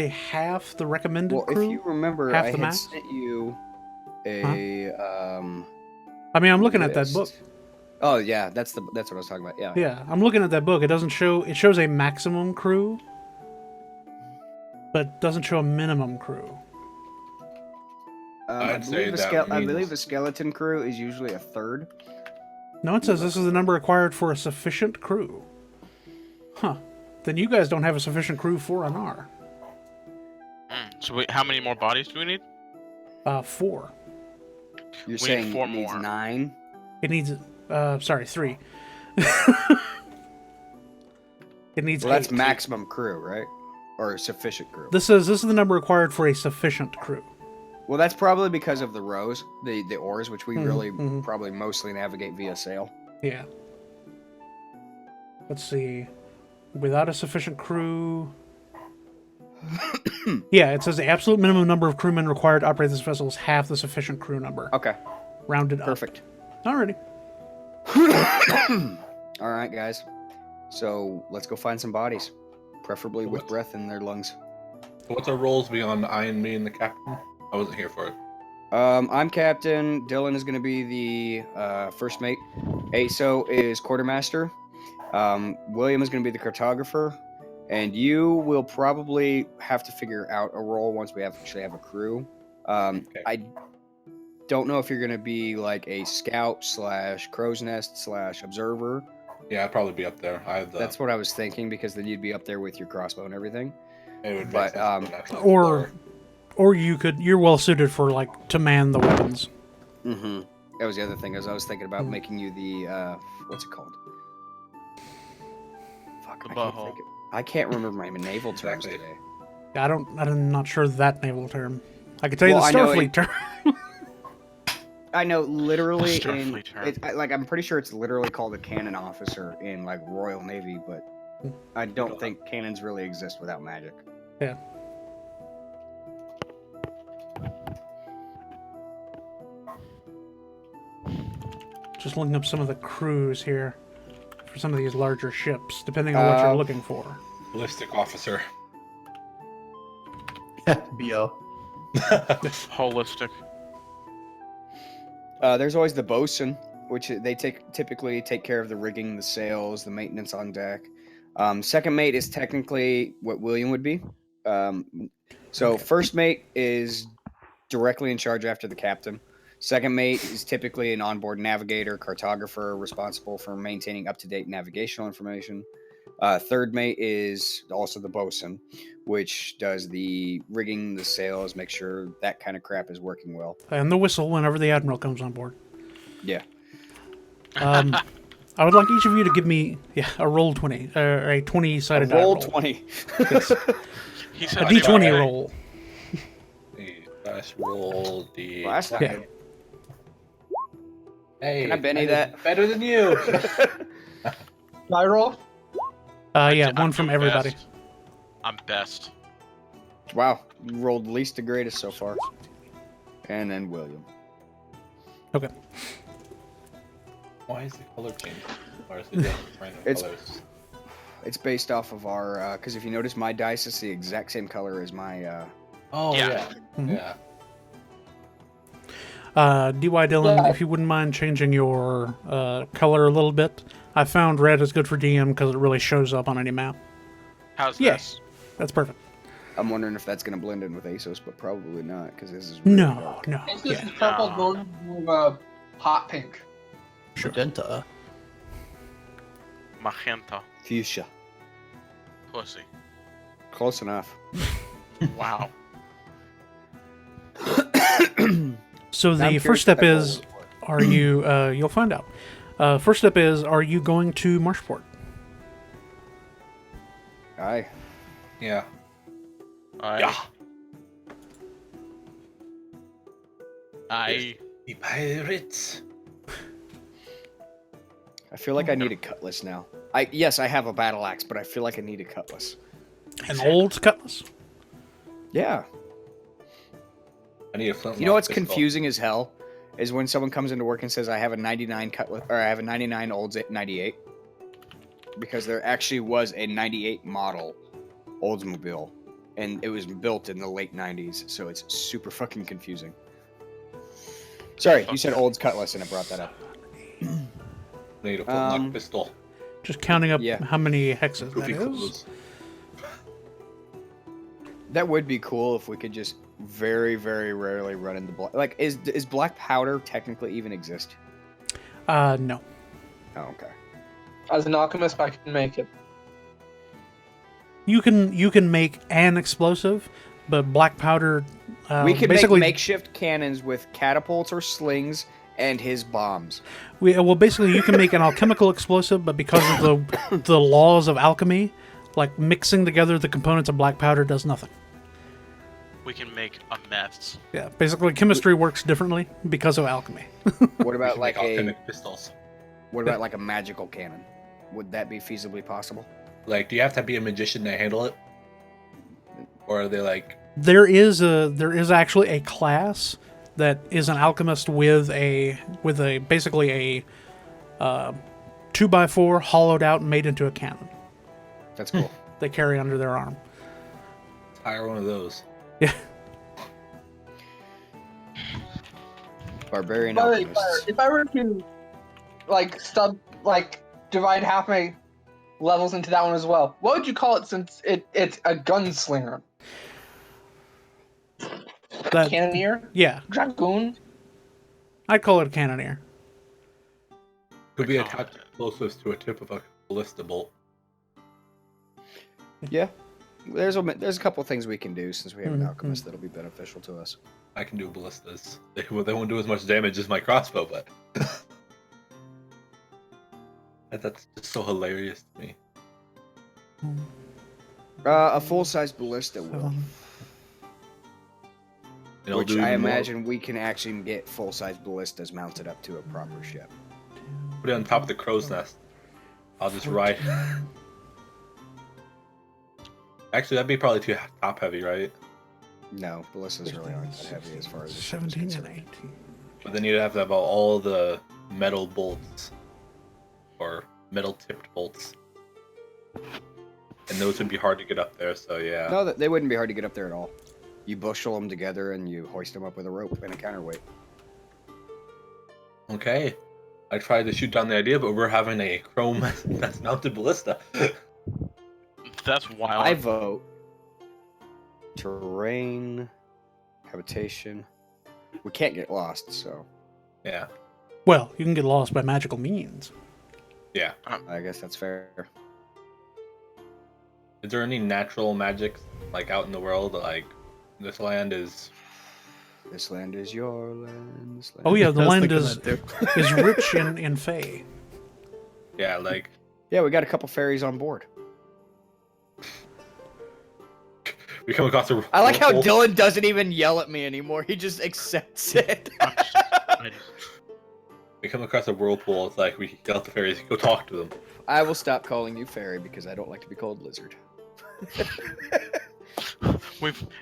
half the recommended Well, crew. if you remember, half I the had max? sent you a I mean, I'm looking at that book. list. Oh yeah, that's what I was talking about. Yeah. Yeah, I'm looking at that book. It doesn't show. It shows a maximum crew, but doesn't show a minimum crew. I'd say that I means- believe a skeleton crew is usually a third. No, it says this is the number required for a sufficient crew. Huh. Then you guys don't have a sufficient crew for an R. So wait, how many more bodies do we need? 4. You're We saying need 4 it needs more. 9. It needs. Sorry, 3. It needs. Well, that's 8. maximum crew, right? Or sufficient crew. This is the number required for a sufficient crew. Well, that's probably because of the rows, the oars, which we really mhm. probably mostly navigate via sail. Yeah. Let's see. Without a sufficient crew. Yeah, it says the absolute minimum number of crewmen required to operate this vessel is half the sufficient crew number. Okay, Rounded up. perfect. Alrighty. All right, guys. So let's go find some bodies, preferably with What? breath in their lungs. What's our roles beyond Ian being the captain? I wasn't here for it. I'm captain. Dylan is going to be the first mate. Aso is quartermaster. William is going to be the cartographer. And you will probably have to figure out a role once we actually have a crew. I don't know if you're going to be like a scout / crow's nest / observer. Yeah, I'd probably be up there. I have the. That's what I was thinking, because then you'd be up there with your crossbow and everything. It would make but, sense to naturally Or explore. or you're well suited for like to man the weapons. Mm-hmm. That was the other thing, as I was thinking about making you the what's it called? Fuck, The I can't butthole. think I can't remember my naval terms Exactly. today. I'm not sure that naval term. I can tell you Well, the I know Starfleet it- term. I know literally Starfleet in term. like I'm pretty sure it's literally called a cannon officer in like Royal Navy, but I don't think cannons really exist without magic. Yeah. Just looking up some of the crews here for some of these larger ships, depending on what you're looking for. Ballistic officer. BO. Holistic. There's always the bosun, which they typically take care of the rigging, the sails, the maintenance on deck. Second mate is technically what William would be. So first mate is directly in charge after the captain. Second mate is typically an onboard navigator, cartographer, responsible for maintaining up-to-date navigational information. Third mate is also the bosun, which does the rigging, the sails, make sure that kind of crap is working well. And the whistle whenever the admiral comes on board. Yeah. I would like each of you to give me a roll 20, or a 20-sided die Roll roll. 20. He A said D20 Okay. roll. The dice roll the. Well, that's not Yeah. good. Hey, Can I Benny I'm that? Better than you. Die roll? Yeah, I'm one from everybody. best. I'm best. Wow, you rolled least to greatest so far. And then William. Okay. Why is the color changing? Or is it just random It's- colors? It's based off of our, because if you notice, my dice is the exact same color as my, Oh Yeah. yeah, Mhm. yeah. DY Dylan, Yeah. if you wouldn't mind changing your color a little bit. I found red is good for DM because it really shows up on any map. How's Yeah. this? That's perfect. I'm wondering if that's going to blend in with ASOS, but probably not, because this is really No, dark. no. It's just Yeah. purple No. going to hot pink. Magenta. Magenta. Fuchsia. Pussy. Close enough. Wow. So Now I'm the curious first step what that roll is, was for. are you, you'll find out. First step is, are you going to Marshport? Aye. Yeah. I. I. The pirates. I feel like I need a cutlass now. Yes, I have a battle axe, but I feel like I need a cutlass. An old cutlass? Yeah. I need a flintlock. You know what's pistol. confusing as hell is when someone comes into work and says I have a 99 cutlass, or I have a 99 Olds 98, because there actually was a 98 model Oldsmobile, and it was built in the late 90s, so it's super fucking confusing. Sorry, you said Olds cutlass, and I brought that up. Need a flintlock pistol. Just counting up Yeah. how many hexes that Goofy is. clothes. That would be cool if we could just very, very rarely run into black. Like, is black powder technically even exist? No. Oh, okay. As an alchemist, I can make it. You can make an explosive, but black powder. We could basically make makeshift cannons with catapults or slings and his bombs. basically you can make an alchemical explosive, but because of the laws of alchemy, like mixing together the components of black powder does nothing. We can make a mess. Yeah, basically chemistry works differently because of alchemy. What We about can like make a alchemic pistols. magical cannon? Would that be feasibly possible? Like, do you have to be a magician to handle it? Or are they like... There is actually a class that is an alchemist with a basically a 2x4 hollowed out and made into a cannon. That's cool. They carry under their arm. hire one of those? Yeah. Barbarian By the way, alchemists. if I were to divide half my levels into that one as well, what would you call it since it's a gunslinger? That, Cannoneer? yeah, Dragoon? I'd call it a cannoneer. Could be attached closest to a tip of a ballista bolt. Yeah. There's a couple of things we can do since we have an Mhm. alchemist that'll be beneficial to us. I can do ballistas. They won't do as much damage as my crossbow, but that's just so hilarious to me. A full-size ballista will. Seven. It'll Which do I even more. imagine we can actually get full-size ballistas mounted up to a proper ship. Put it on top of the crow's nest. I'll just ride. Actually, that'd be probably too top heavy, right? No, ballistas really aren't that heavy as far as the ship is 17 and concerned. 18. But then you'd have to have all the metal bolts or metal tipped bolts, and those would be hard to get up there. So yeah. No, they wouldn't be hard to get up there at all. You bushel them together and you hoist them up with a rope and a counterweight. Okay. I tried to shoot down the idea, but we're having a chrome that's mounted ballista. That's wild. I vote terrain, habitation. We can't get lost, so Yeah. Well, you can get lost by magical means. Yeah. I guess that's fair. Is there any natural magic like out in the world? Like this land is. This land is your land. This land Oh yeah, I the was land thinking is that too. is rich in Fae. Yeah, like Yeah, we got a couple fairies on board. we come across a. I like how whirlpool. Dylan doesn't even yell at me anymore. He just accepts it. We come across a whirlpool. It's like we get out the fairies. Go talk to them. I will stop calling you fairy because I don't like to be called lizard.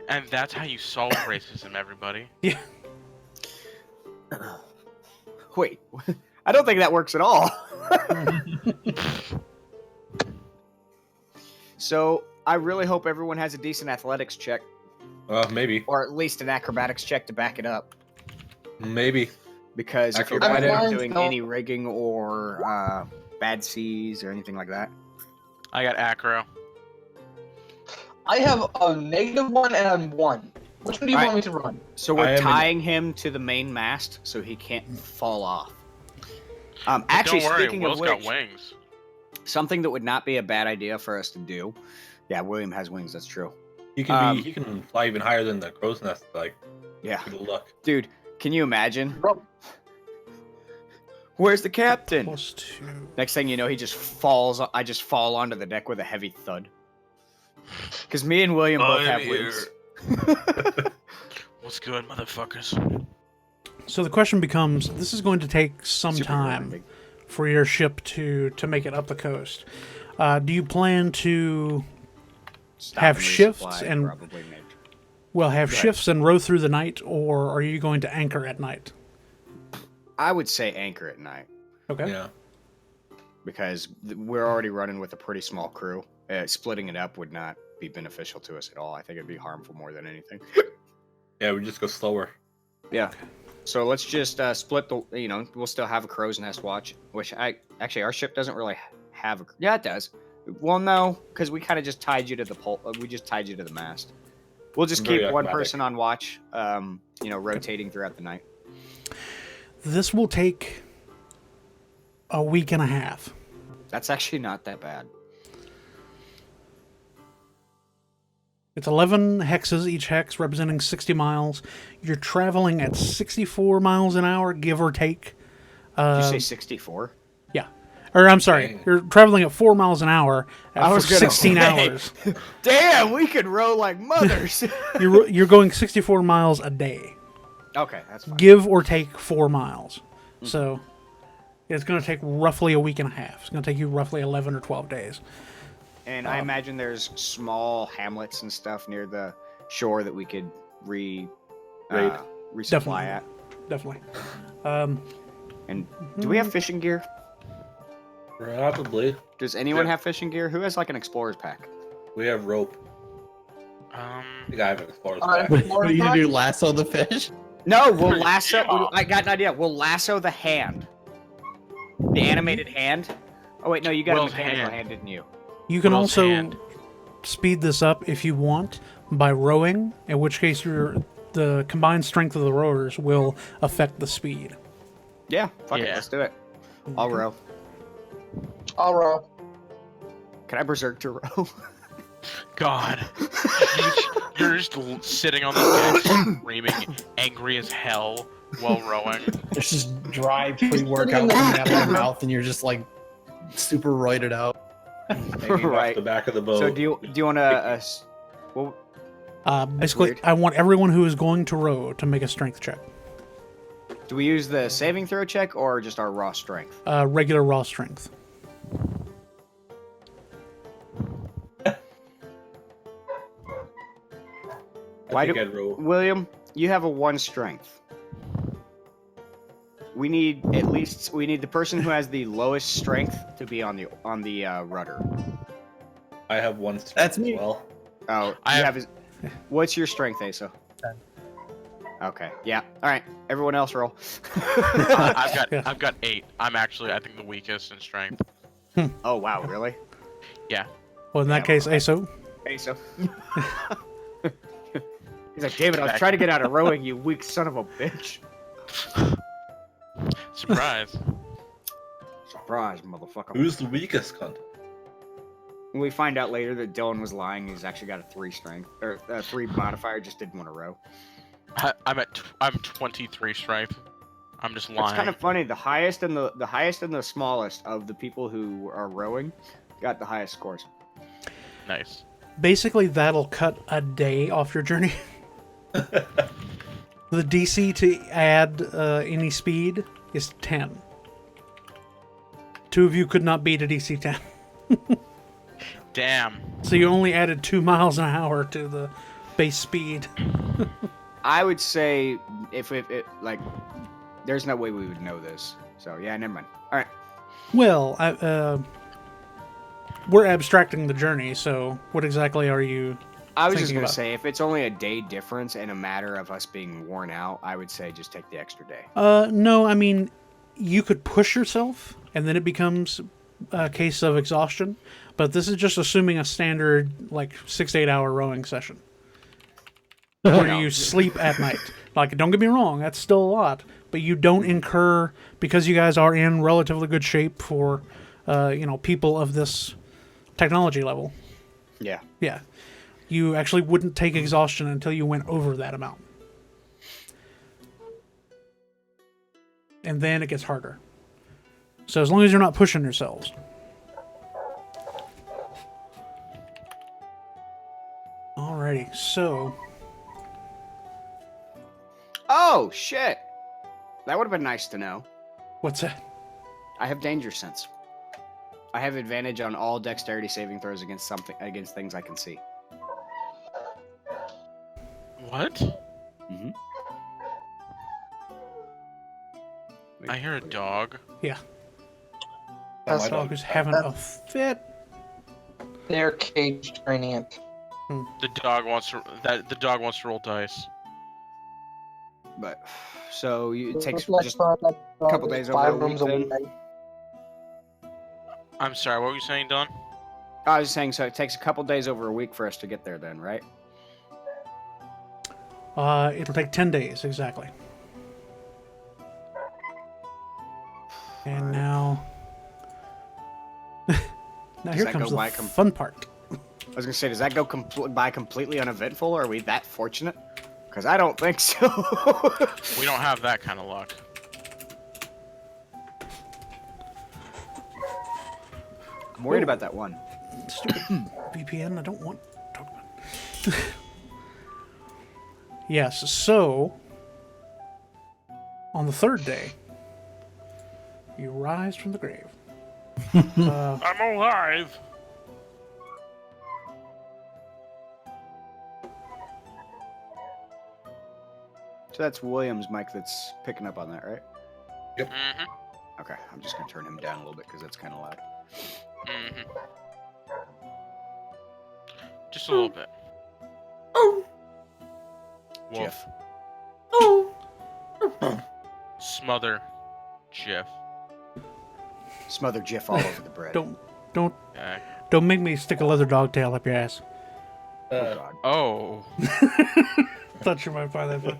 And that's how you solve racism, everybody. Yeah. Wait, I don't think that works at all. So, I really hope everyone has a decent athletics check, Maybe. or at least an acrobatics check to back it up. Maybe. Because if you're Acrobatics. planning on I'm doing fine, any rigging or bad seas or anything like that, I got acro. I have a -1 and a 1. Which one do you Alright. want me to run? so I we're am tying him to the main mast so he can't fall off. Actually, Don't worry, speaking Will's of got which, wings. something that would not be a bad idea for us to do. Yeah, William has wings. That's true. He can Um, he can fly even higher than the crow's nest. Like Yeah, good luck. dude, can you imagine? Bro, Where's the captain? +2. Next thing you know, he just falls. I just fall onto the deck with a heavy thud. Because me and William both have wings. What's good, motherfuckers? So the question becomes: this is going to take some Super time grinding. for your ship to make it up the coast. Do you plan to Stop have and shifts resupply, and- probably make. have Go ahead. shifts and row through the night, or are you going to anchor at night? I would say anchor at night Okay. Yeah. because we're already running with a pretty small crew. Splitting it up would not be beneficial to us at all. I think it'd be harmful more than anything. Yeah, we just go slower. Yeah. So let's just split the. We'll still have a crow's nest watch, which our ship doesn't really have. Yeah, it does. Well, no, because we kind of just tied you to the pole. We just tied you to the mast. We'll just keep one person on watch. Rotating throughout the night. This will take a week and a half. That's actually not that bad. It's 11 hexes, each hex representing 60 miles. You're traveling at 64 miles an hour, give or take. Did you say 64? Yeah. Or, I'm sorry, Dang. you're traveling at 4 miles an hour for 16 hours. Damn, we could row like mothers. You're going 64 miles a day. Okay, that's fine. Give or take 4 miles. So it's going to take roughly a week and a half. It's going to take you roughly 11 or 12 days. And I imagine there's small hamlets and stuff near the shore that we could resupply Definitely. at. Definitely. And do we have fishing gear? Probably. Does anyone Yeah. have fishing gear? Who has like an explorer's pack? We have rope. I think I have an explorer's pack. What are you gonna do? Lasso the fish? No, we'll lasso. I got an idea. We'll lasso the hand. The animated hand. Oh wait, no, you got Will's a mechanical hand. hand, didn't you? You can Will's also hand. speed this up if you want by rowing, in which case the combined strength of the rowers will affect the speed. Yeah, fuck it, Yeah. let's do it. I'll row. I'll row. Can I berserk to row? God. You're just sitting on the deck, screaming, angry as hell while rowing. There's just dry pre-workout coming out of your mouth, and you're just like super roided out. Hanging Right. off the back of the boat. So do you want to? Well, Basically, weird. I want everyone who is going to row to make a strength check. do we use the saving throw check or just our raw strength? Regular raw strength. I think I'd row. William, you have a 1 strength. We need the person who has the lowest strength to be on the rudder. I have 1 strength That's me. as well. Oh, I you have- have. What's your strength, Asa? 10. Okay, yeah. All right, everyone else roll. Yeah. I've got 8. I'm actually, I think, the weakest in strength. Oh wow, really? Yeah. Well, in that Yeah, case, okay. ASO. Asa. He's like, David, I was trying to get out of rowing, you weak son of a bitch. Surprise. Surprise, motherfucker. Who's the weakest cunt? When we find out later that Dylan was lying, he's actually got a 3 strength or a 3 modifier, just didn't want to row. I'm 23 strength. I'm just lying. It's kind of funny. The highest and the smallest of the people who are rowing got the highest scores. Nice. Basically, that'll cut a day off your journey. The DC to add any speed is 10. 2 of you could not beat a DC 10. Damn. So you only added 2 miles an hour to the base speed. I would say if it like, there's no way we would know this. So yeah, never mind. All right. Well, we're abstracting the journey, so what exactly are you... I was just thinking gonna about? say if it's only a day difference and a matter of us being worn out, I would say just take the extra day. No, I mean, you could push yourself, and then it becomes a case of exhaustion. But this is just assuming a standard, 6 to 8 hour rowing session. Where you sleep at night. Don't get me wrong, that's still a lot. But you don't incur, because you guys are in relatively good shape for, people of this technology level. Yeah. Yeah. You actually wouldn't take exhaustion until you went over that amount. And then it gets harder. So as long as you're not pushing yourselves. Alrighty, so... Oh shit! That would have been nice to know. What's that? I have danger sense. I have advantage on all dexterity saving throws against things I can see. What? Mm-hmm. I hear a dog. Yeah. Not That's my Dog dog. is having a fit. They're cage training it. The dog wants to roll dice. But so it takes Like, just a couple days over 5 a rooms week then? away. I'm sorry, what were you saying, Don? I was saying, so it takes a couple days over a week for us to get there then, right? It'll take 10 days, exactly. And Alright. now... now Does here that comes go the by fun part. I was gonna say, does that go by completely uneventful? Are we that fortunate? Because I don't think so. We don't have that kind of luck. I'm worried Whoa. about that one. Stupid VPN, I don't want to talk about it. Yes, so... on the third day, you rise from the grave. I'm alive! So that's William's mic that's picking up on that, right? Mm-hmm. Okay, I'm just gonna turn him down a little bit because that's kind of loud. Mm-hmm. Just a little bit. Wolf. Smother. Jiff. Smother Jiff all over the bread. Don't Okay. don't make me stick a leather dog tail up your ass. Oh God. Oh. Thought you might find that fun.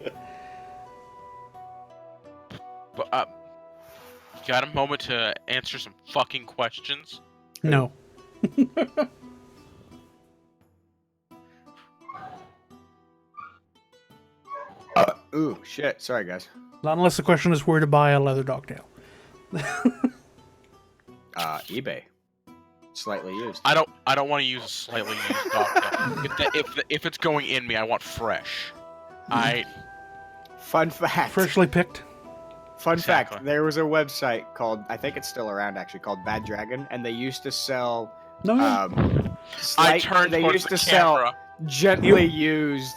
But, got a moment to answer some fucking questions? No. Ooh, shit. Sorry, guys. Not unless the question is where to buy a leather dog tail. eBay. Slightly used. I don't want to use a slightly used dog tail. If it's going in me, I want fresh. Fun fact. Freshly picked. Fun Exactly. fact. There was a website called, I think it's still around actually, called Bad Dragon, and they used to sell. No, no. I turned They towards used the to sell camera. gently used.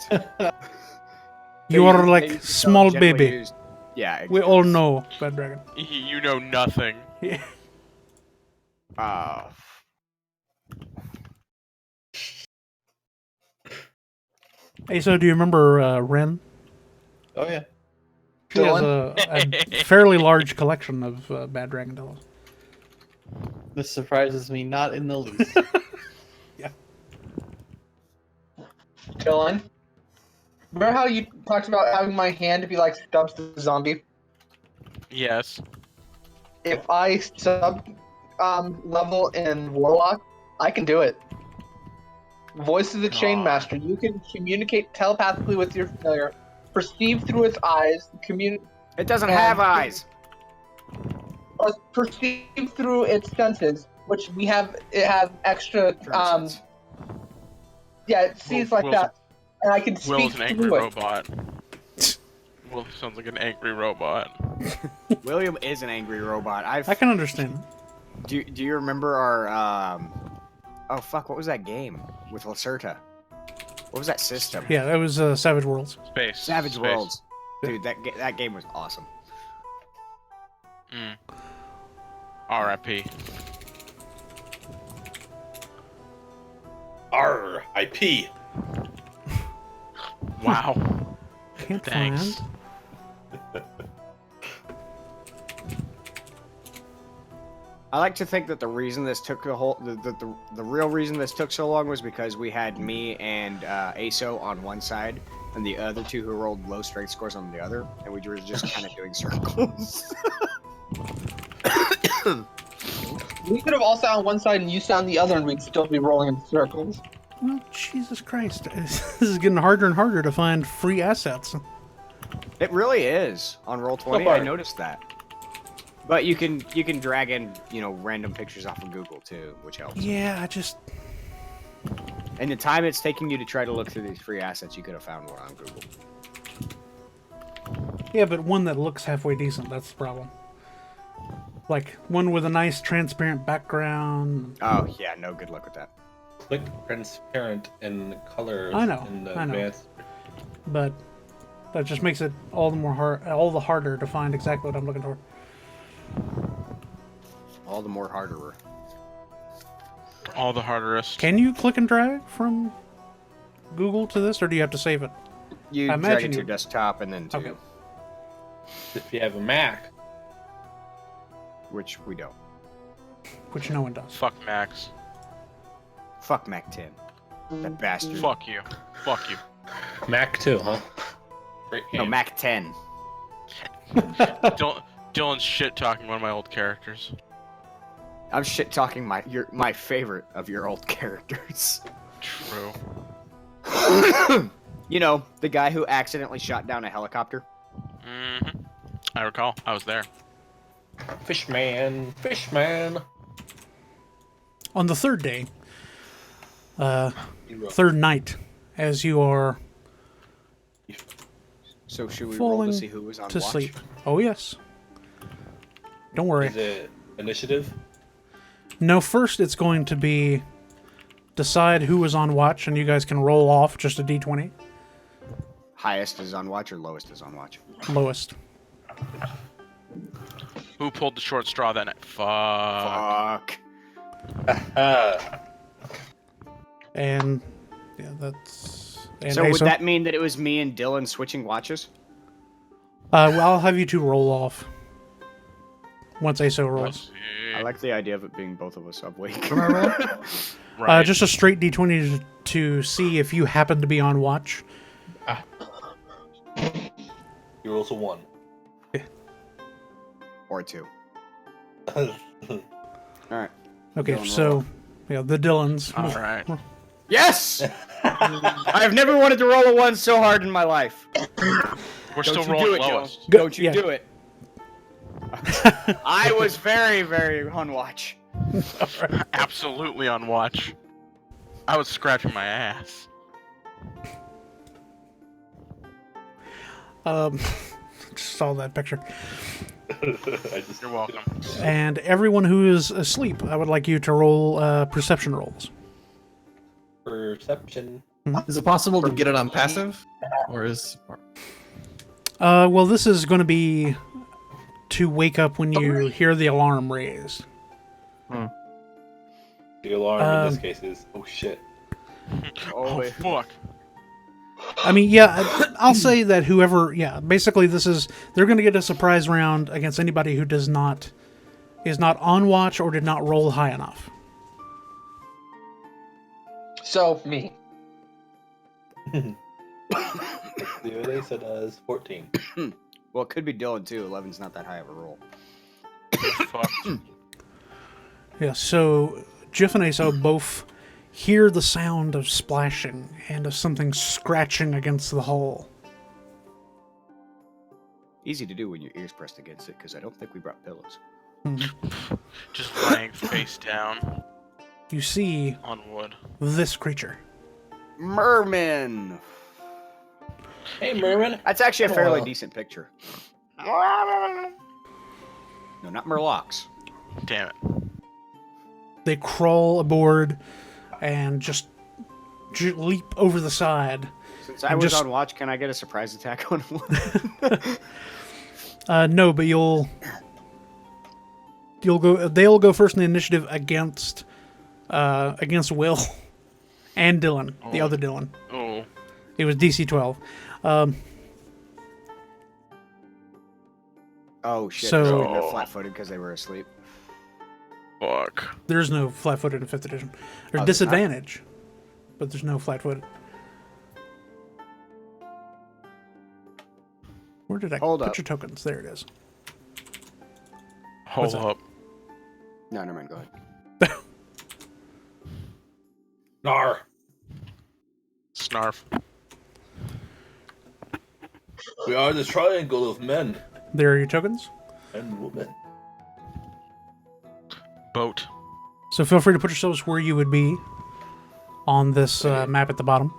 You They are used- like they used to sell small gently baby. used- Yeah. We all know Bad Dragon. You know nothing. Yeah. Hey, so do you remember Ren? Oh yeah. She has a fairly large collection of Bad Dragon dolls. This surprises me not in the least. Dylan, remember how you talked about having my hand be like Stubbs the zombie? Yes. If I sub level in Warlock, I can do it. Voice of the Chain God. Master. You can communicate telepathically with your familiar, perceive through its eyes, It doesn't have eyes. perceive through its senses, which we have. It has extra. Sense. Yeah, it sees like Will's- that, and I can Will speak is an angry through it. robot. Will sounds like an angry robot. William is an angry robot. I can understand. Do you remember our oh fuck, what was that game with Lacerta? What was that system? Yeah, that was Savage Worlds. Space. Savage Space. Worlds. Dude, that game was awesome. R.I.P. R.I.P. Wow. Can't Thanks. find. I like to think that the reason this took the real reason this took so long was because we had me and ASO on one side and the other two who rolled low strength scores on the other, and we were just kind of doing circles. We could have all sat on one side and you sat on the other, and we'd still be rolling in circles. Well, Jesus Christ. This is getting harder and harder to find free assets. It really is on Roll20. far. I noticed that. But you can drag in, random pictures off of Google too, which helps. Yeah, I just... And the time it's taking you to try to look through these free assets, you could have found one on Google. Yeah, but one that looks halfway decent, that's the problem. Like, one with a nice transparent background. Oh yeah, no good luck with that. Click transparent in colors. I know, In the I know. advanced. But that just makes it all the harder to find exactly what I'm looking for. All the more harder. All the harderest. Can you click and drag from Google to this, or do you have to save it? You I drag imagine it to you- your desktop and then to. Okay. If you have a Mac, Which we don't. which no one does. Fuck Max. Fuck Mac 10. That bastard. Fuck you. Fuck you. Mac 2, huh? Great game. No, Mac 10. Dylan's shit talking one of my old characters. I'm shit talking my favorite of your old characters. True. You know, the guy who accidentally shot down a helicopter. Mm-hmm. I recall. I was there. Fishman, Fishman. On the third day, third night, as you are So should we roll falling to see who was on to watch? sleep. Oh, yes. Don't worry. Is it initiative? No, first it's going to be decide who was on watch, and you guys can roll off just a d20. Highest is on watch or lowest is on watch? Lowest. Who pulled the short straw that night? Fuck. Fuck. And yeah, that's. And So would Asa. that mean that it was me and Dylan switching watches? Well, I'll have you two roll off once ASO rolls. I like the idea of it being both of us awake. Right. Just a straight d20 to see if you happen to be on watch. He rolls a 1. Or 2. Alright. Okay, Dylan, so roll. yeah, the Dylans. All right. Yes! I have never wanted to roll a 1 so hard in my life. We're Don't still you do rolling it, Joe. lowest. Go- Don't you yeah. do it. I was very, very on watch. Absolutely on watch. I was scratching my ass. Just saw that picture. You're welcome. And everyone who is asleep, I would like you to roll perception rolls. Perception. Is it possible to get it on passive? Or is... Well, this is going to be to wake up when you hear the alarm raised. The alarm in this case is, oh shit. Oh, wait. fuck. I mean, yeah, I'll say that whoever, yeah, basically they're going to get a surprise round against anybody who is not on watch or did not roll high enough. So, me. Let's see what Asa does. 14. Well, it could be Dylan too. 11's not that high of a roll. Fuck. Yeah, so Jiff and Aso both hear the sound of splashing and of something scratching against the hull. Easy to do when your ears pressed against it, because I don't think we brought pillows. Just laying face down You see on wood. this creature. Merman! Hey, Merman. That's actually a fairly Hello. decent picture. No, not Murlocs. Damn it. They crawl aboard and just leap over the side. Since I And was just- on watch, can I get a surprise attack on one? No, but you'll go. They'll go first in the initiative against Will and Dylan, the other Dylan. Oh. It was DC 12. Oh shit, So- they're flat-footed because they were asleep. Fuck. There's no flat-footed in 5th edition. There's there's not? disadvantage, but there's no flat-footed. Where did I Hold put up. your tokens? There it is. Hold that? up. No, never mind, go ahead. Nar. Snarf. We are the triangle of men There are your tokens. and women. Boat. So feel free to put yourselves where you would be on this map at the bottom.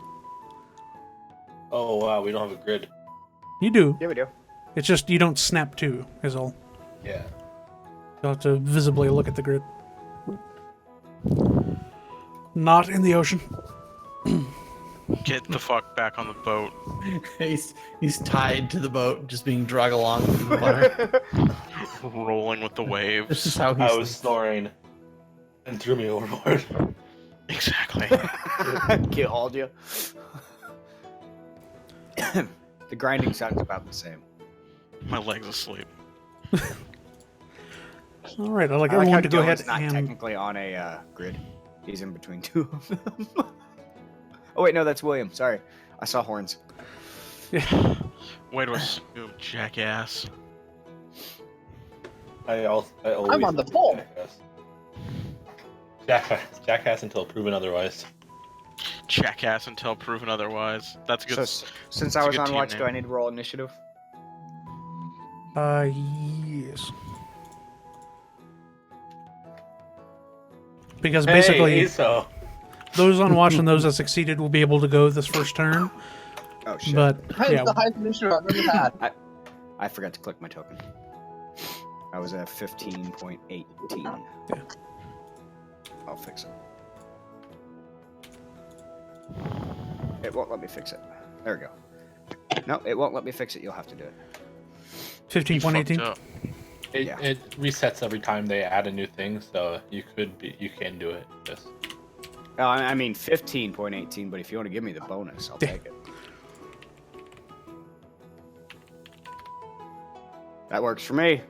Oh wow, we don't have a grid. You do. Yeah, we do. It's just you don't snap to, is all. Yeah. You'll have to visibly look at the grid. Not in the ocean. Get the fuck back on the boat. He's tied to the boat, just being dragged along through the water. Rolling with the This waves. is how I he's. was snoring and threw me overboard. Exactly. Can't hold you. The grinding sound is about the same. My leg's asleep. All right, I'd like I like how everyone to go ahead Dylan's not and technically on a grid. He's in between two of them. Oh wait, no, that's William. Sorry, I saw horns. Way to assume, jackass. I always I'm on the pole. Jackass until proven otherwise. Jackass until proven otherwise. That's a good. Since that's I a was good on team watch, name. do I need to roll initiative? yes. Because basically, so those on watch and those that succeeded will be able to go this first turn. Oh shit! But That is yeah, the highest initiative I've ever had. I forgot to click my token. I was at 15.18. Yeah. I'll fix it. It won't let me fix it. There we go. No, it won't let me fix it. You'll have to do it. 15.18. Fucked up. it resets every time they add a new thing, so you can do it. Just I mean 15.18, but if you want to give me the bonus, I'll Yeah. take it. That works for me.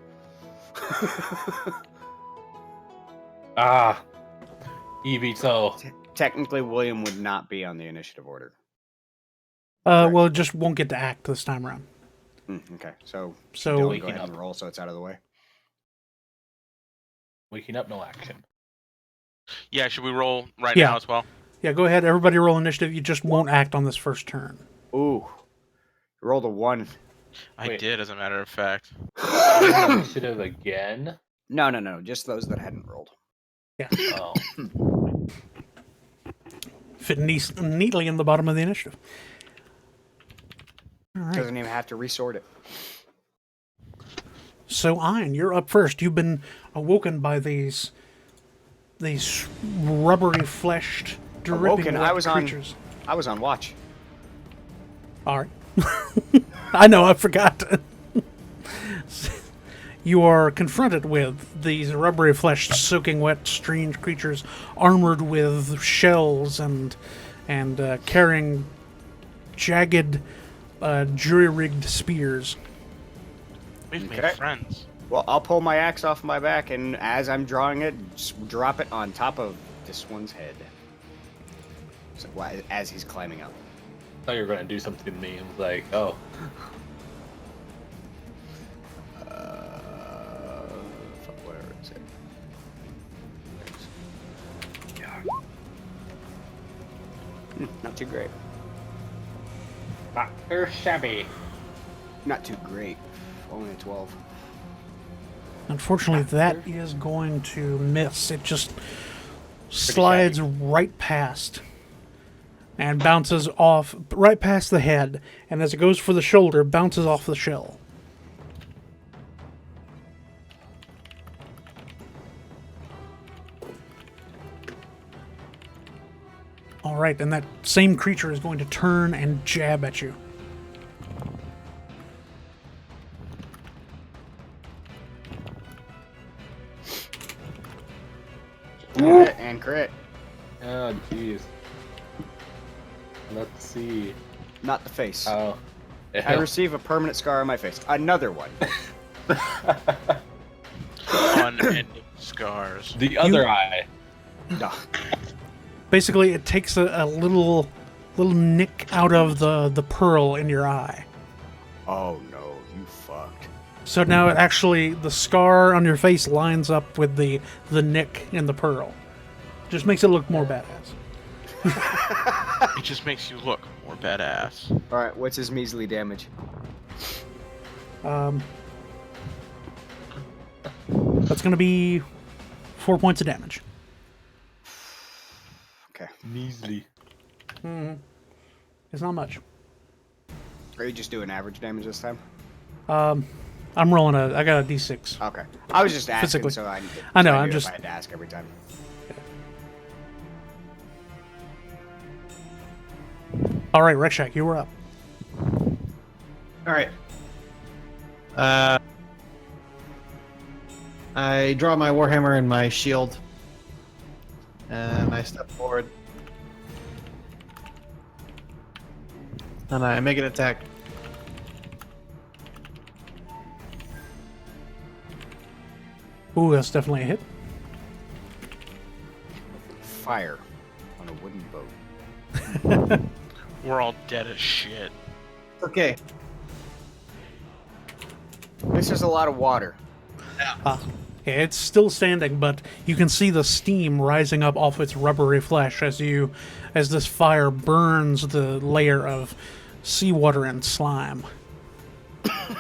so Technically, William would not be on the initiative order. Well, it just won't get to act this time around. Okay, so So- Dylan, go Waking ahead up. and roll so it's out of the way. waking up, no action. Yeah, should we roll right Yeah. now as well? Yeah, go ahead. Everybody roll initiative. You just won't act on this first turn. Ooh, rolled a 1. I Wait. did, as a matter of fact. Initiative again. No, just those that hadn't rolled. Oh, Fit neatly in the bottom of the initiative. All right. Doesn't even have to resort it. So, Ian, you're up first. You've been awoken by these rubbery fleshed, dripping Awoken? wet I was on- creatures. I was on watch. All right. I know, I forgot. You are confronted with these rubbery fleshed, soaking wet, strange creatures armored with shells and carrying jagged, jury-rigged spears. We've made Okay. friends. Well, I'll pull my axe off my back, and as I'm drawing it, just drop it on top of this one's head. So, as he's climbing up. I thought you were gonna do something to me. I was like, oh, Where is it? Not too great. not earth shabby. Not too great. Only a 12. Unfortunately, that is going to miss. It just slides right past and bounces off right past the head, and as it goes for the shoulder, bounces off the shell. All right, and that same creature is going to turn and jab at you. Crit and crit. Oh, jeez. Let's see. Not the face. Oh, I receive a permanent scar on my face. Another one. Unending scars. the other eye. Duh. Basically, it takes a little nick out of the pearl in your eye. Oh no, you fucked. So now it actually, the scar on your face lines up with the nick in the pearl. Just makes it look more badass. It just makes you look more badass. Alright, what's his measly damage? That's going to be 4 points of damage. Okay. Measly. It's not much. Are you just doing average damage this time? I'm rolling I got a d6. Okay. I was just asking, Physically. so I I know, knew I'm if just- I had to ask every time. All right, Rekshak, you were up. All right. I draw my warhammer and my shield, and I step forward, and I make an attack. Ooh, that's definitely a hit. Fire on a wooden boat. We're all dead as shit. Okay. This is a lot of water. Yeah, it's still standing, but you can see the steam rising up off its rubbery flesh as this fire burns the layer of seawater and slime. I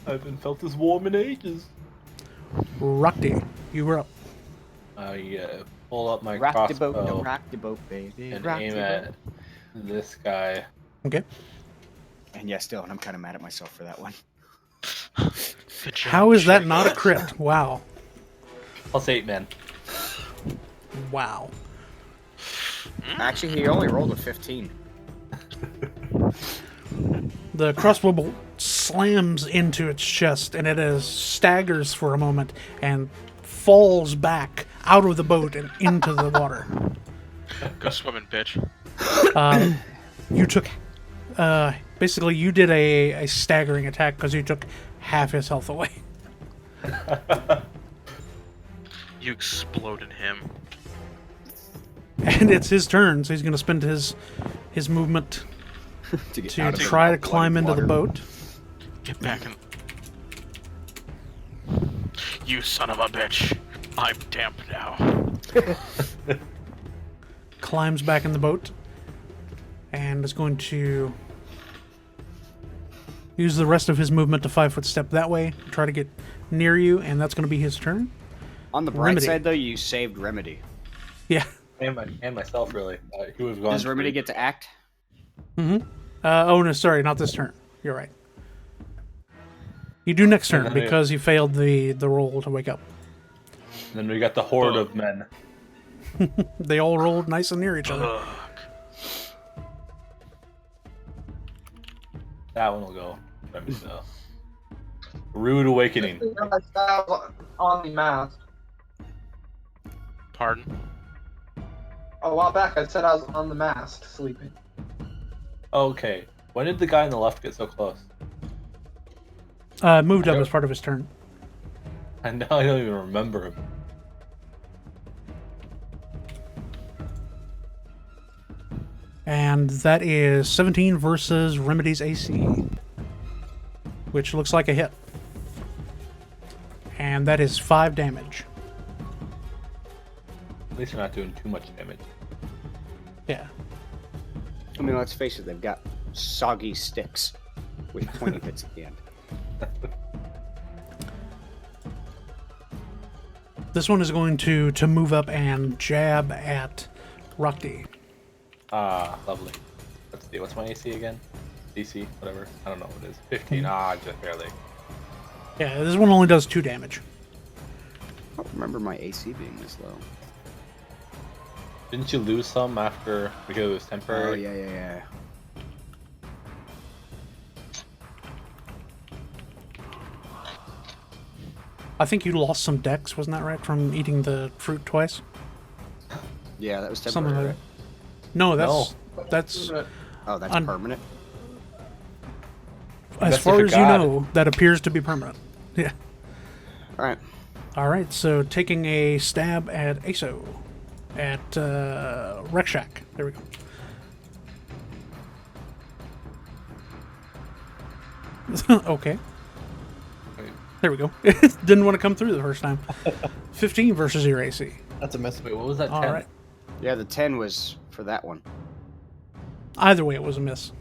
haven't felt this warm in ages. Rukti, you were up. I pull up my Rock the boat, crossbow rock the boat, baby. and rock aim the at boat. this guy. Okay. And yeah, still, and I'm kind of mad at myself for that one. Good job, How is that Chick. not a crit? Wow. +8, man. Wow. Actually, he only rolled a 15. The crossbow bolt slams into its chest, and it staggers for a moment and falls back out of the boat and into the water. Go swimming, bitch. You took... basically, you did a staggering attack because you took half his health away. You exploded him. And it's his turn, so he's going to spend his movement to get to out of the try to bloody climb into the water. boat. Get back in. You son of a bitch. I'm damp now. Climbs back in the boat and is going to use the rest of his movement to 5-foot step that way, try to get near you, and that's going to be his turn. On the bright Remedy. side, though, you saved Remedy. Yeah. And myself, really. He was gone. Does Remedy get to act? Oh, no, sorry, not this turn. You're right. You do next turn And then because you failed the roll to wake up. And then we got the horde of men. They all rolled nice and near each other. Fuck. That one will go. Let me know. Rude awakening. I was on the mast. Pardon? A while back, I said I was on the mast, sleeping. Okay. When did the guy on the left get so close? Moved up as part of his turn. And now I don't even remember him. And that is 17 versus Remedy's AC, which looks like a hit. And that is 5 damage. At least we're not doing too much damage. Yeah. I mean, let's face it, they've got soggy sticks with pointy bits at the end. This one is going to move up and jab at Rukti. Ah, lovely. Let's see. What's my AC again? DC, whatever. I don't know what it is. 15. Ah, just barely. Yeah, this one only does 2 damage. I don't remember my AC being this low. Didn't you lose some after because it was Oh, temporary? yeah. I think you lost some dex, wasn't that right, from eating the fruit twice? Yeah, that was Something temporary. like that. No, that's Oh, that's Un- permanent? as That's far if you're as you God. know, that appears to be permanent. Yeah. Alright. All right, so taking a stab at Aso, at Rekshak. There we go. Okay. There we go. It didn't want to come through the first time. 15 versus your AC. That's a miss. Wait, what was that? All 10? right. Yeah, the 10 was for that one. Either way, it was a miss.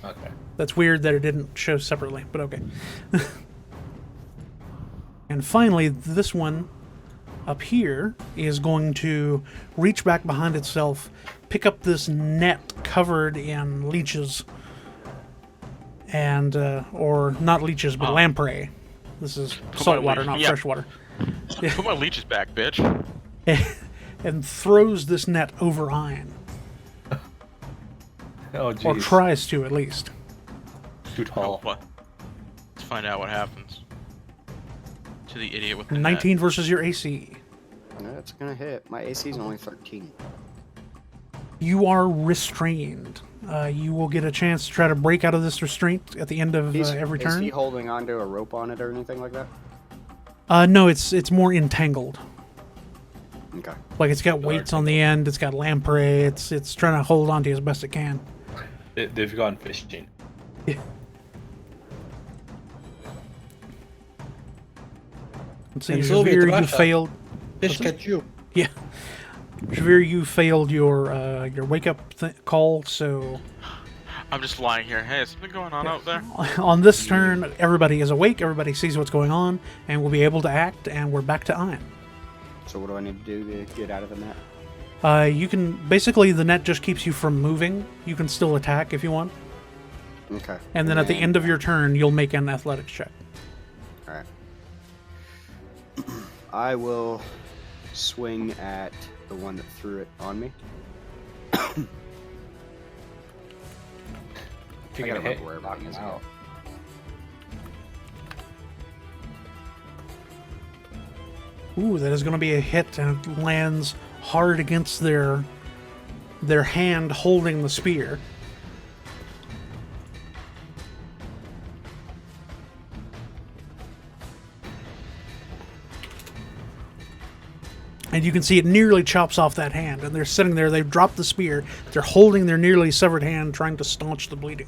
Okay. That's weird that it didn't show separately, but okay. And finally, this one up here is going to reach back behind itself, pick up this net covered in leeches, and or not leeches, but lamprey. This is salt water, not yeah. fresh water. Put my leeches back, bitch. And throws this net over Iron, Oh, jeez. or tries to at least. Too tall. What? Let's find out what happens to the idiot with the 19 versus your AC. That's gonna hit. My AC is only 13. You are restrained. You will get a chance to try to break out of this restraint at the end of every Is he turn. holding onto a rope on it or anything like that? No, it's more entangled. Okay. Like it's got weights on the end. It's got lamprey. It's trying to hold on to you as best it can. They've gone fishing. Yeah. Let's see, And Sylvia, Javir, you Tarasha. failed. Fish catch you. Yeah. Javir, you failed your wake up call, so I'm just lying here. Hey, is something going on out there? on this turn, everybody is awake, everybody sees what's going on, and will be able to act, and we're back to Iron. So what do I need to do to get out of the net? You can, basically the net just keeps you from moving. You can still attack if you want. Okay. And then at the end of your turn, you'll make an athletics check. Alright. I will swing at the one that threw it on me. I gotta remember where everything is now. Ooh, that is going to be a hit, and it lands hard against their hand holding the spear. And you can see it nearly chops off that hand, and they're sitting there, they've dropped the spear, they're holding their nearly severed hand, trying to staunch the bleeding.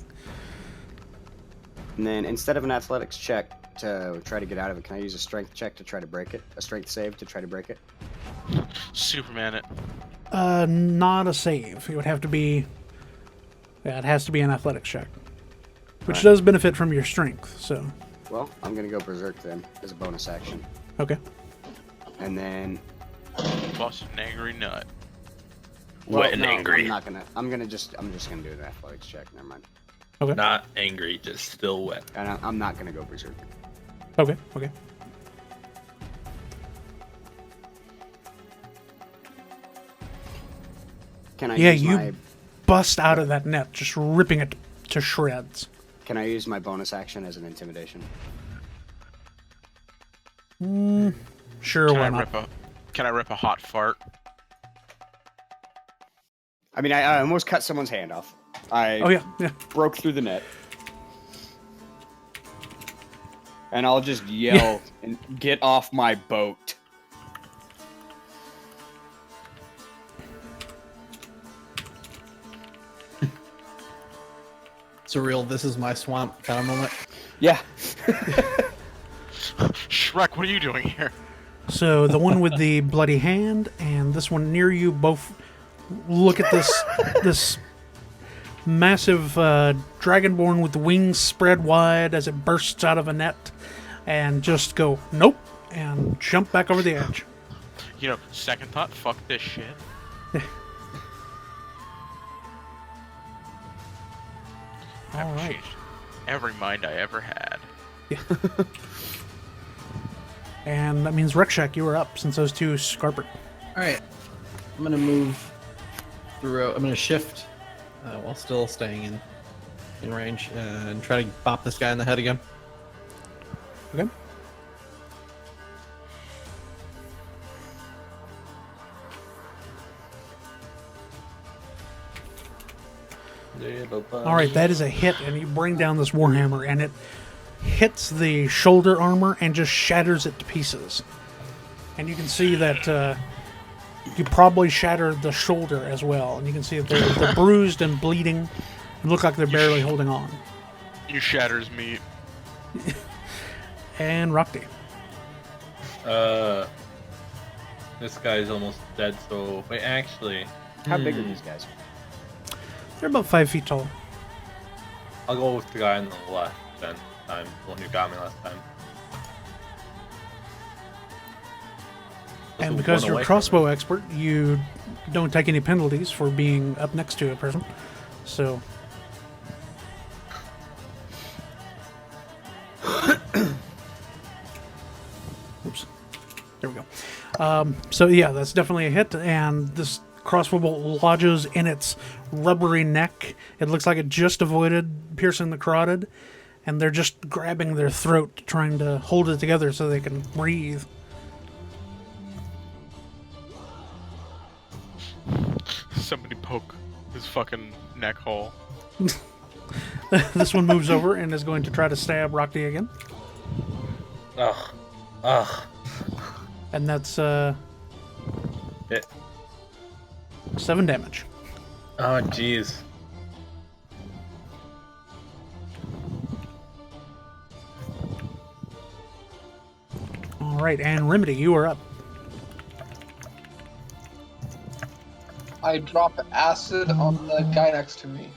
And then instead of an athletics check to try to get out of it, can I use a strength check to try to break it? A strength save to try to break it? Superman it. Not a save. It would have to be... Yeah, it has to be an athletics check. Which Right. does benefit from your strength, so... Well, I'm gonna go berserk then, as a bonus action. Okay. And then... Busted an angry nut. Well, and no, angry. I'm just gonna do an athletics check, never mind. Okay. Not angry, just still wet. And I'm not gonna go berserk. Okay, okay. Can I Yeah, use you my bust out of that net, just ripping it to shreds. Can I use my bonus action as an intimidation? Sure, Can why I not? rip a hot fart? I mean, I almost cut someone's hand off. I Oh, yeah, yeah. broke through the net. And I'll just yell and get off my boat. Surreal, this is my swamp kind of moment. Yeah. Shrek, what are you doing here? So the one with the bloody hand and this one near you both look at this massive dragonborn with the wings spread wide as it bursts out of a net and just go nope and jump back over the edge. You know, second thought, fuck this shit. All I've right. changed every mind I ever had. And that means Rekshak, you were up since those two scarpered. All right, I'm gonna move through. I'm gonna shift while still staying in range and try to bop this guy in the head again. Okay. All right, that is a hit, and you bring down this warhammer, and it hits the shoulder armor and just shatters it to pieces. And you can see that you probably shattered the shoulder as well, and you can see that they're bruised and bleeding, and look like they're barely holding on. You shatters meat. And Rockdy. This guy's almost dead, so... Wait, actually... How big are these guys? They're about 5 feet tall. I'll go with the guy on the left then. The one who got me last time. And Just because one you're away a from crossbow expert, you don't take any penalties for being up next to a person. So... Oops. There we go. So yeah, that's definitely a hit, and this crossbow bolt lodges in its rubbery neck. It looks like it just avoided piercing the carotid, and they're just grabbing their throat, trying to hold it together so they can breathe. Somebody poke his fucking neck hole. This one moves over and is going to try to stab Rockdy again. Ugh. Ugh. And that's Hit. 7 damage. Oh, jeez. All right, and Remedy, you are up. I drop acid on the guy next to me.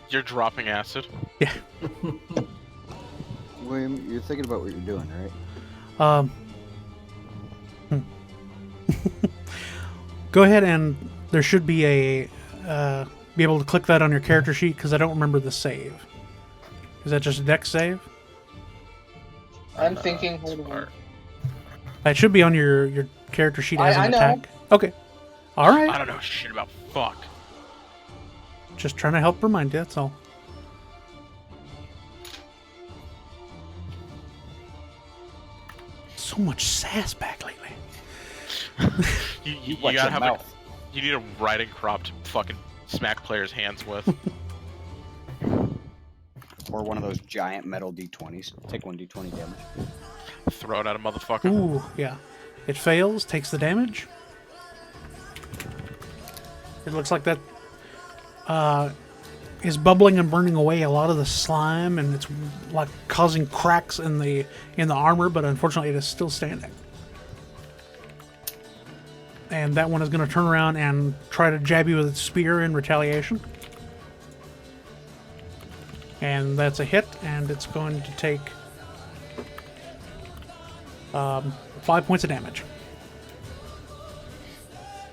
You're dropping acid. Yeah. William, you're thinking about what you're doing, right? Go ahead and there should be a be able to click that on your character sheet because I don't remember the save. Is that just a dex save? I'm thinking. Hold on. Smart. It should be on your character sheet as I an know. attack. Okay. All I right. don't know shit about fuck. Just trying to help remind you. That's all. So much sass back lately. You Watch gotta your have mouth. you need a riding crop to fucking smack players' hands with. Or one of those giant metal D20s. Take 1 D20 damage. Throw it at a motherfucker. Ooh, yeah. It fails, takes the damage. It looks like that is bubbling and burning away a lot of the slime, and it's like causing cracks in the armor, but unfortunately it is still standing. And that one is going to turn around and try to jab you with its spear in retaliation. And that's a hit, and it's going to take 5 points of damage.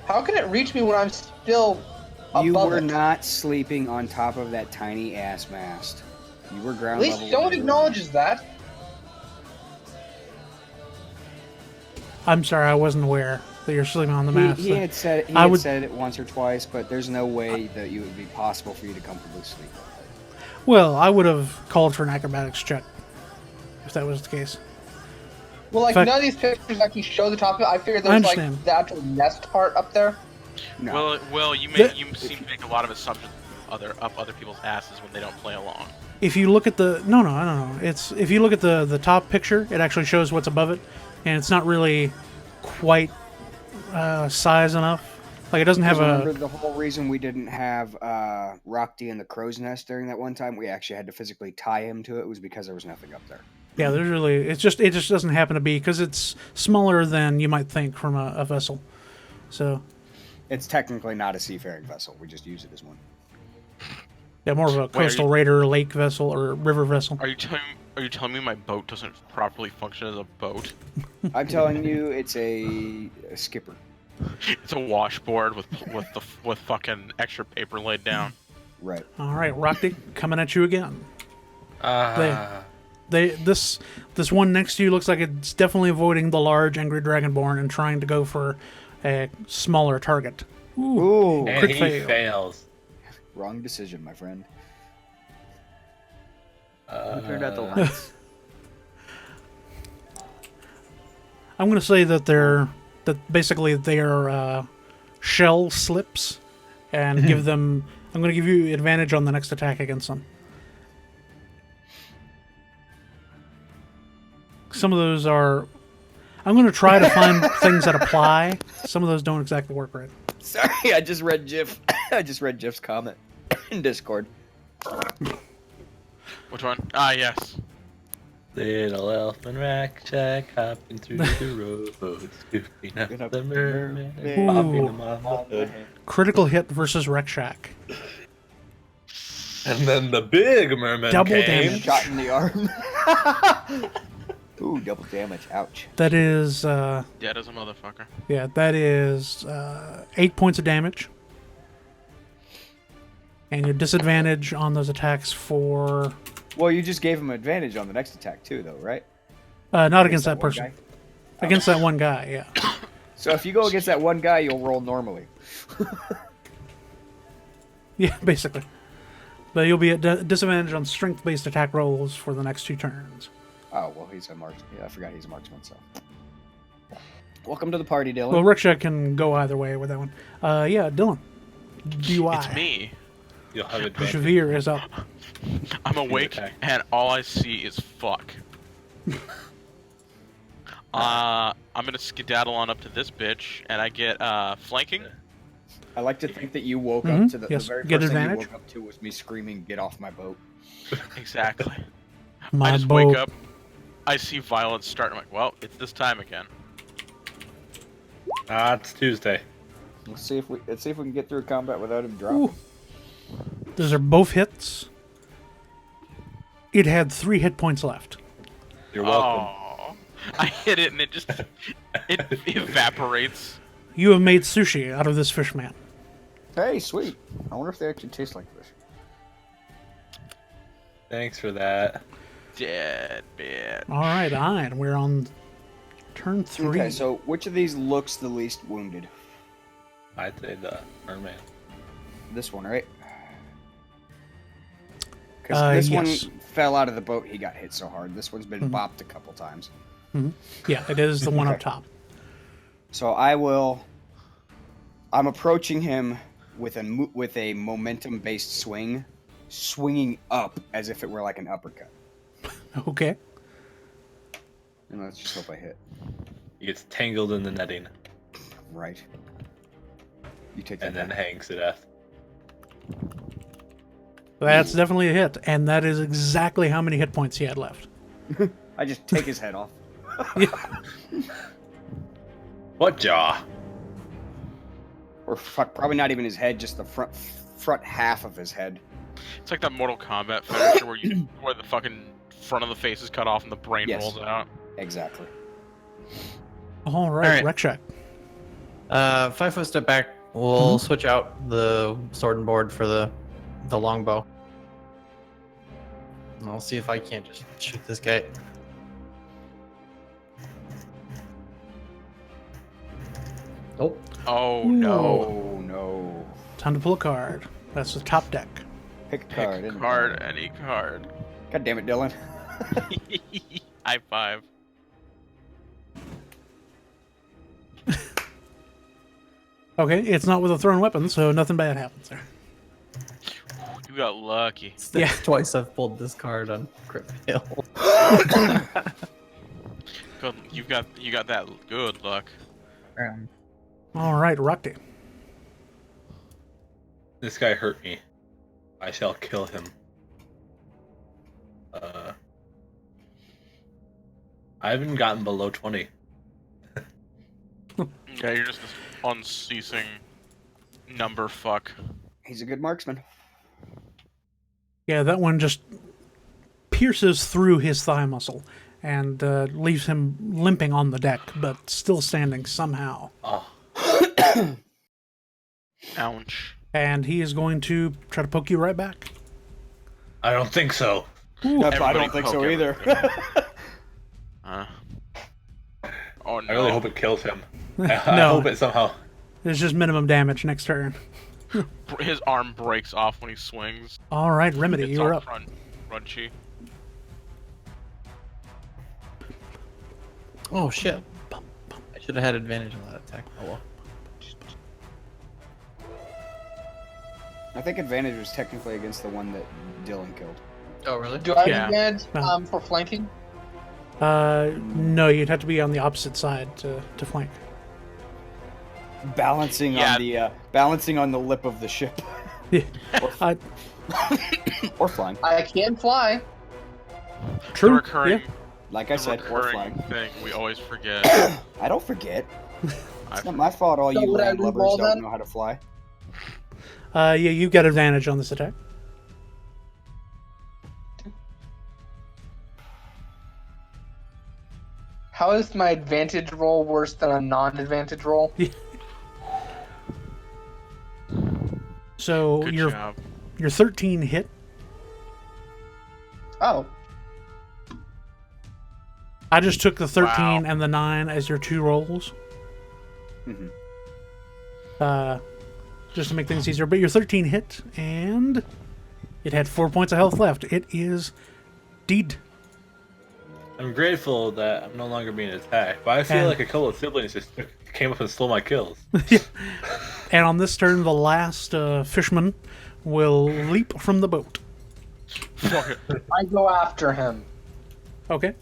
How can it reach me when I'm still above You were it? not sleeping on top of that tiny ass mast. You were ground At least level. no one with your- acknowledges that. I'm sorry, I wasn't aware that you're sleeping on the mast. He had said I would- said it once or twice, but there's no way that it would be possible for you to comfortably sleep. Well, I would have called for an acrobatics check if that was the case. Well, like In fact- none of these pictures actually show the top of it. I figured I there was like understand. the actual nest part up there. No. Well, you The- you seem to make a lot of assumptions up other people's asses when they don't play along. If you look at the no, it's if you look at the top picture, it actually shows what's above it, and it's not really quite size enough. Like it doesn't have Remember a. the whole reason we didn't have Rockdy in the crow's nest during that one time? We actually had to physically tie him to it. Was because there was nothing up there. Yeah, there's really it just doesn't happen to be because it's smaller than you might think from a vessel. So It's technically not a seafaring vessel. We just use it as one. yeah, more of a are coastal you- raider, lake vessel, or river vessel. Are you telling me my boat doesn't properly function as a boat? I'm telling you, it's a skipper. It's a washboard with fucking extra paper laid down. Right. All right, Rocky, coming at you again. Ah. This one next to you looks like it's definitely avoiding the large angry dragonborn and trying to go for a smaller target. Ooh. And Crit he fail. fails. Wrong decision, my friend. Uh, Turned out the lights. I'm going to say that basically they're shell slips, and give them. I'm going to give you advantage on the next attack against them. Some of those are. I'm going to try to find things that apply. Some of those don't exactly work right. Sorry, I just read Jif. I just read Jif's comment in Discord. Which one? Ah, yes. Little elfin rack shack hopping through the road, scooping up the merman, Ooh. popping them on the hood. Critical hit versus Wreck Shack. And then the big merman Double came. damage. Shot in the arm. Ooh, double damage. Ouch. That is, Dead as a motherfucker. yeah, that is 8 points of damage. And your disadvantage on those attacks for. Well, you just gave him advantage on the next attack too, though, right? Not against that one person. guy? Against that one guy, yeah. So if you go against that one guy, you'll roll normally. Yeah, basically. But you'll be at disadvantage on strength-based attack rolls for the next 2 turns. Oh, well, he's a marksman. Yeah, I forgot he's a marksman, so. Welcome to the party, Dylan. Well, Rickshaw can go either way with that one. Yeah, Dylan. DUI. It's me. You'll have advantage. Javir is up. I'm awake, attack. and all I see is fuck. I'm gonna skedaddle on up to this bitch, and I get flanking. I like to think that you woke up to the Yes, very get first thing you advantage. woke up to was me screaming, "Get off my boat!" Exactly. My I just boat. wake up, I see violence start. I'm like, well, it's this time again. It's Tuesday. Let's see if we can get through combat without him dropping. Ooh. Those are both hits. It had 3 hit points left. You're welcome. Oh, I hit it and it just it evaporates. You have made sushi out of this fish man. Hey, sweet. I wonder if they actually taste like fish. Thanks for that. Dead bitch. All right, and we're on turn 3. Okay, so which of these looks the least wounded? I'd say the merman. This one, right? Because this yes. one fell out of the boat. He got hit so hard. This one's been bopped a couple times. Yeah, it is the one up Okay. top. So I'm approaching him with a momentum-based swing, swinging up as if it were like an uppercut. Okay. And let's just hope I hit. He gets tangled in the netting Right. You take that. and then back. hangs to death. That's definitely a hit, and that is exactly how many hit points he had left. I just take his head off. What jaw? Or fuck, probably not even his head, just the front half of his head. It's like that Mortal Kombat finisher where the fucking front of the face is cut off and the brain Yes. rolls out. Exactly. All right, All right. Rec check. 5 foot step back. We'll switch out the sword and board for the longbow. And I'll see if I can't just shoot this guy. Nope. Oh no. Oh no. Time to pull a card. That's the top deck. Pick a Pick card. a isn't card, it? any card. God damn it, Dylan. High five. Okay, it's not with a thrown weapon, so nothing bad happens there. You got lucky. Yeah. Twice I've pulled this card on crit fail. Good, you got that good luck. All right, Rockday. This guy hurt me. I shall kill him. I haven't gotten below 20. Yeah, you're just this unceasing number fuck. He's a good marksman. Yeah, that one just pierces through his thigh muscle and leaves him limping on the deck, but still standing somehow. Oh, Ouch. And he is going to try to poke you right back. I don't think so. I Everybody don't think poke so him. either. Oh no. I really hope it kills him. I No. hope it somehow. It's just minimum damage next turn. His arm breaks off when he swings. All right, Remedy, It's you're all up. crunchy. Oh shit. I should have had advantage on that attack. Oh well. I think advantage was technically against the one that Dylan killed. Oh really? Do I have Yeah. advantage Uh-huh. for flanking? No, you'd have to be on the opposite side to flank. Balancing Yeah. on the lip of the ship. Yeah. Or flying. I can fly. True. The recurring, Yeah. Like I the said, or recurring flying. thing we always forget. I don't forget. I It's not my fault all So you would I landlubbers re-roll don't then? know how to fly. Yeah, you've got advantage on this attack. How is my advantage roll worse than a non-advantage roll? So Good your job. 13 hit. Oh, I just took the 13 Wow. and the 9 as your 2 rolls. Mhm. Just to make things easier. But your 13 hit, and it had 4 points of health left. It is dead. I'm grateful that I'm no longer being attacked, but I feel And- like a couple of siblings just came up and stole my kills. And on this turn, the last fisherman will leap from the boat. Fuck it. I go after him. Okay.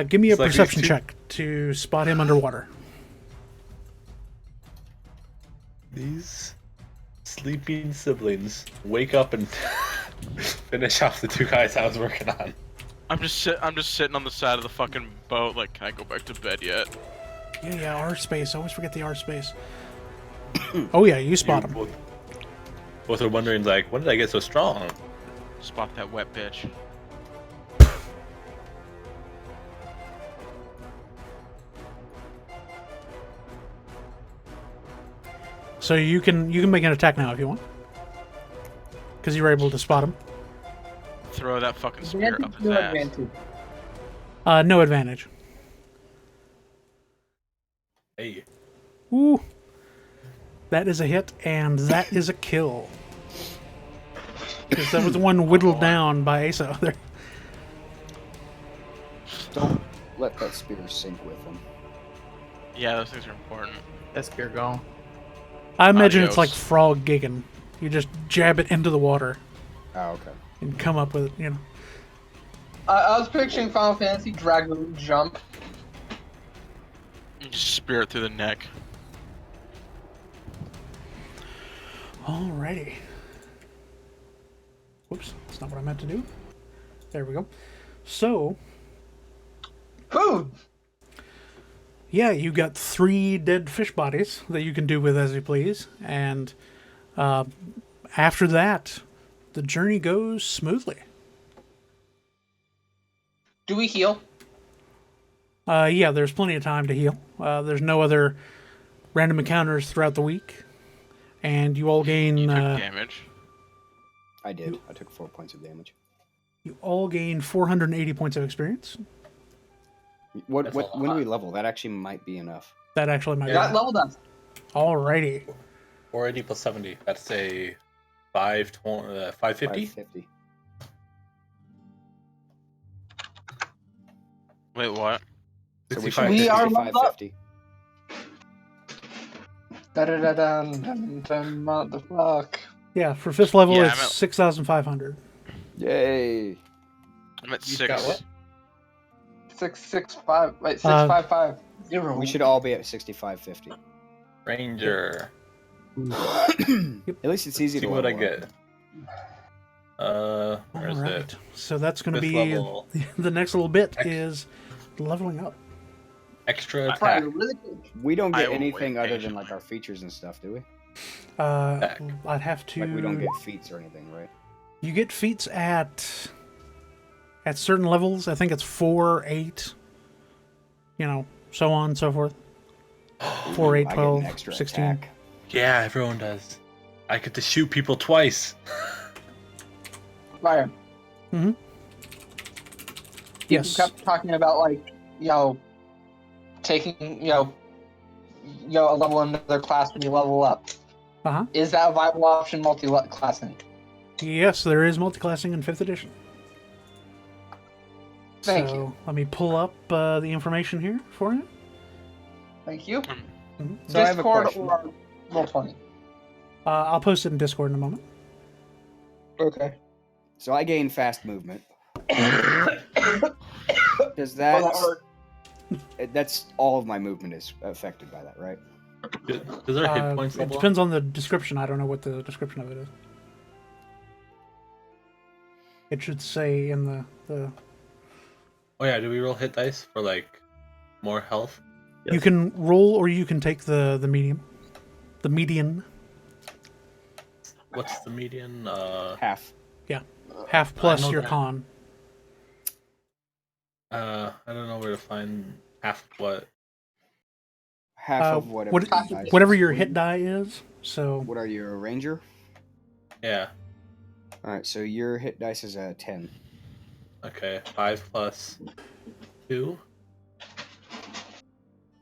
Give me a It's like perception these two- check to spot him underwater. These sleeping siblings wake up and finish off the 2 guys I was working on. I'm just sitting on the side of the fucking boat. Like, can I go back to bed yet? Yeah, R space. I always forget the R space. Oh yeah, you spot him. Both are wondering, like, when did I get so strong? Spot that wet bitch. So you can make an attack now if you want, because you were able to spot him. Throw that fucking spear up his No ass. advantage. No advantage. Hey. Ooh, that is a hit, and that is a kill. Because that was the one whittled down by Asa. There. Don't let that spear sink with him. Yeah, those things are important. That spear go. I imagine it's like Adios. frog gigging. You just jab it into the water Oh, okay. and come up with it. You know. I was picturing Final Fantasy Dragon Jump. You just spear it through the neck. Alrighty. Whoops, that's not what I meant to do. There we go. So, Food! yeah, you got 3 dead fish bodies that you can do with as you please, and after that, the journey goes smoothly. Do we heal? Yeah, there's plenty of time to heal. There's no other random encounters throughout the week, and you all gain You took damage. I did. I took 4 points of damage. 480 points of experience. What? That's What? a When do lot. we level? That actually might be enough. That actually might That be. leveled us. Alrighty. 480 plus 70. That's a 550? 550. Wait, what? So we 65. should We are 550. Da-da-da-dun-dun-dun, motherfuck. Yeah, for 5th level, Yeah, it's I'm at- 6,500. Yay! I'm at You 6. got what? 665. Wait, 655. We should all be at 6550. Ranger. At least it's easy See to what I level up. get. Where is Alright. it? So that's going to 5th be level. the next little bit Ex- is leveling up. Extra attack. Probably really good. We don't I get will anything wait other than patiently. like our features and stuff, do we? Back. I'd have to. Like we don't get feats or anything, right? You get feats at certain levels. I think it's 4, 8. You know, so on and so forth. 4, 8, I get 12, an extra 16. attack. Yeah, everyone does. I get to shoot people twice. Fire. Mm-hmm. You Yes. kept talking about, like, taking, a level in another class when you level up. Uh-huh. Is that a viable option multi-classing? Yes, there is multiclassing in 5th edition. Thank so you. let me pull up the information here for you. Thank you. Mhm. So I have a Discord question. or Roll20? I'll post it in Discord in a moment. Okay. So I gain fast movement. Does Oh, that? that hurt. That's all of my movement is affected by that, right? Does our hit points It level up? depends on the description. I don't know what the description of it is. It should say in the Oh yeah, do we roll hit dice for like more health? You can roll or you can take the medium. The median. What's the median? Half. Half plus know your that. con. I don't know where to find half what. Half of whatever. what- the dice whatever is. your hit die is. So What are you, a ranger? Yeah. All right, so your hit dice is a 10. Okay. 5 plus 2.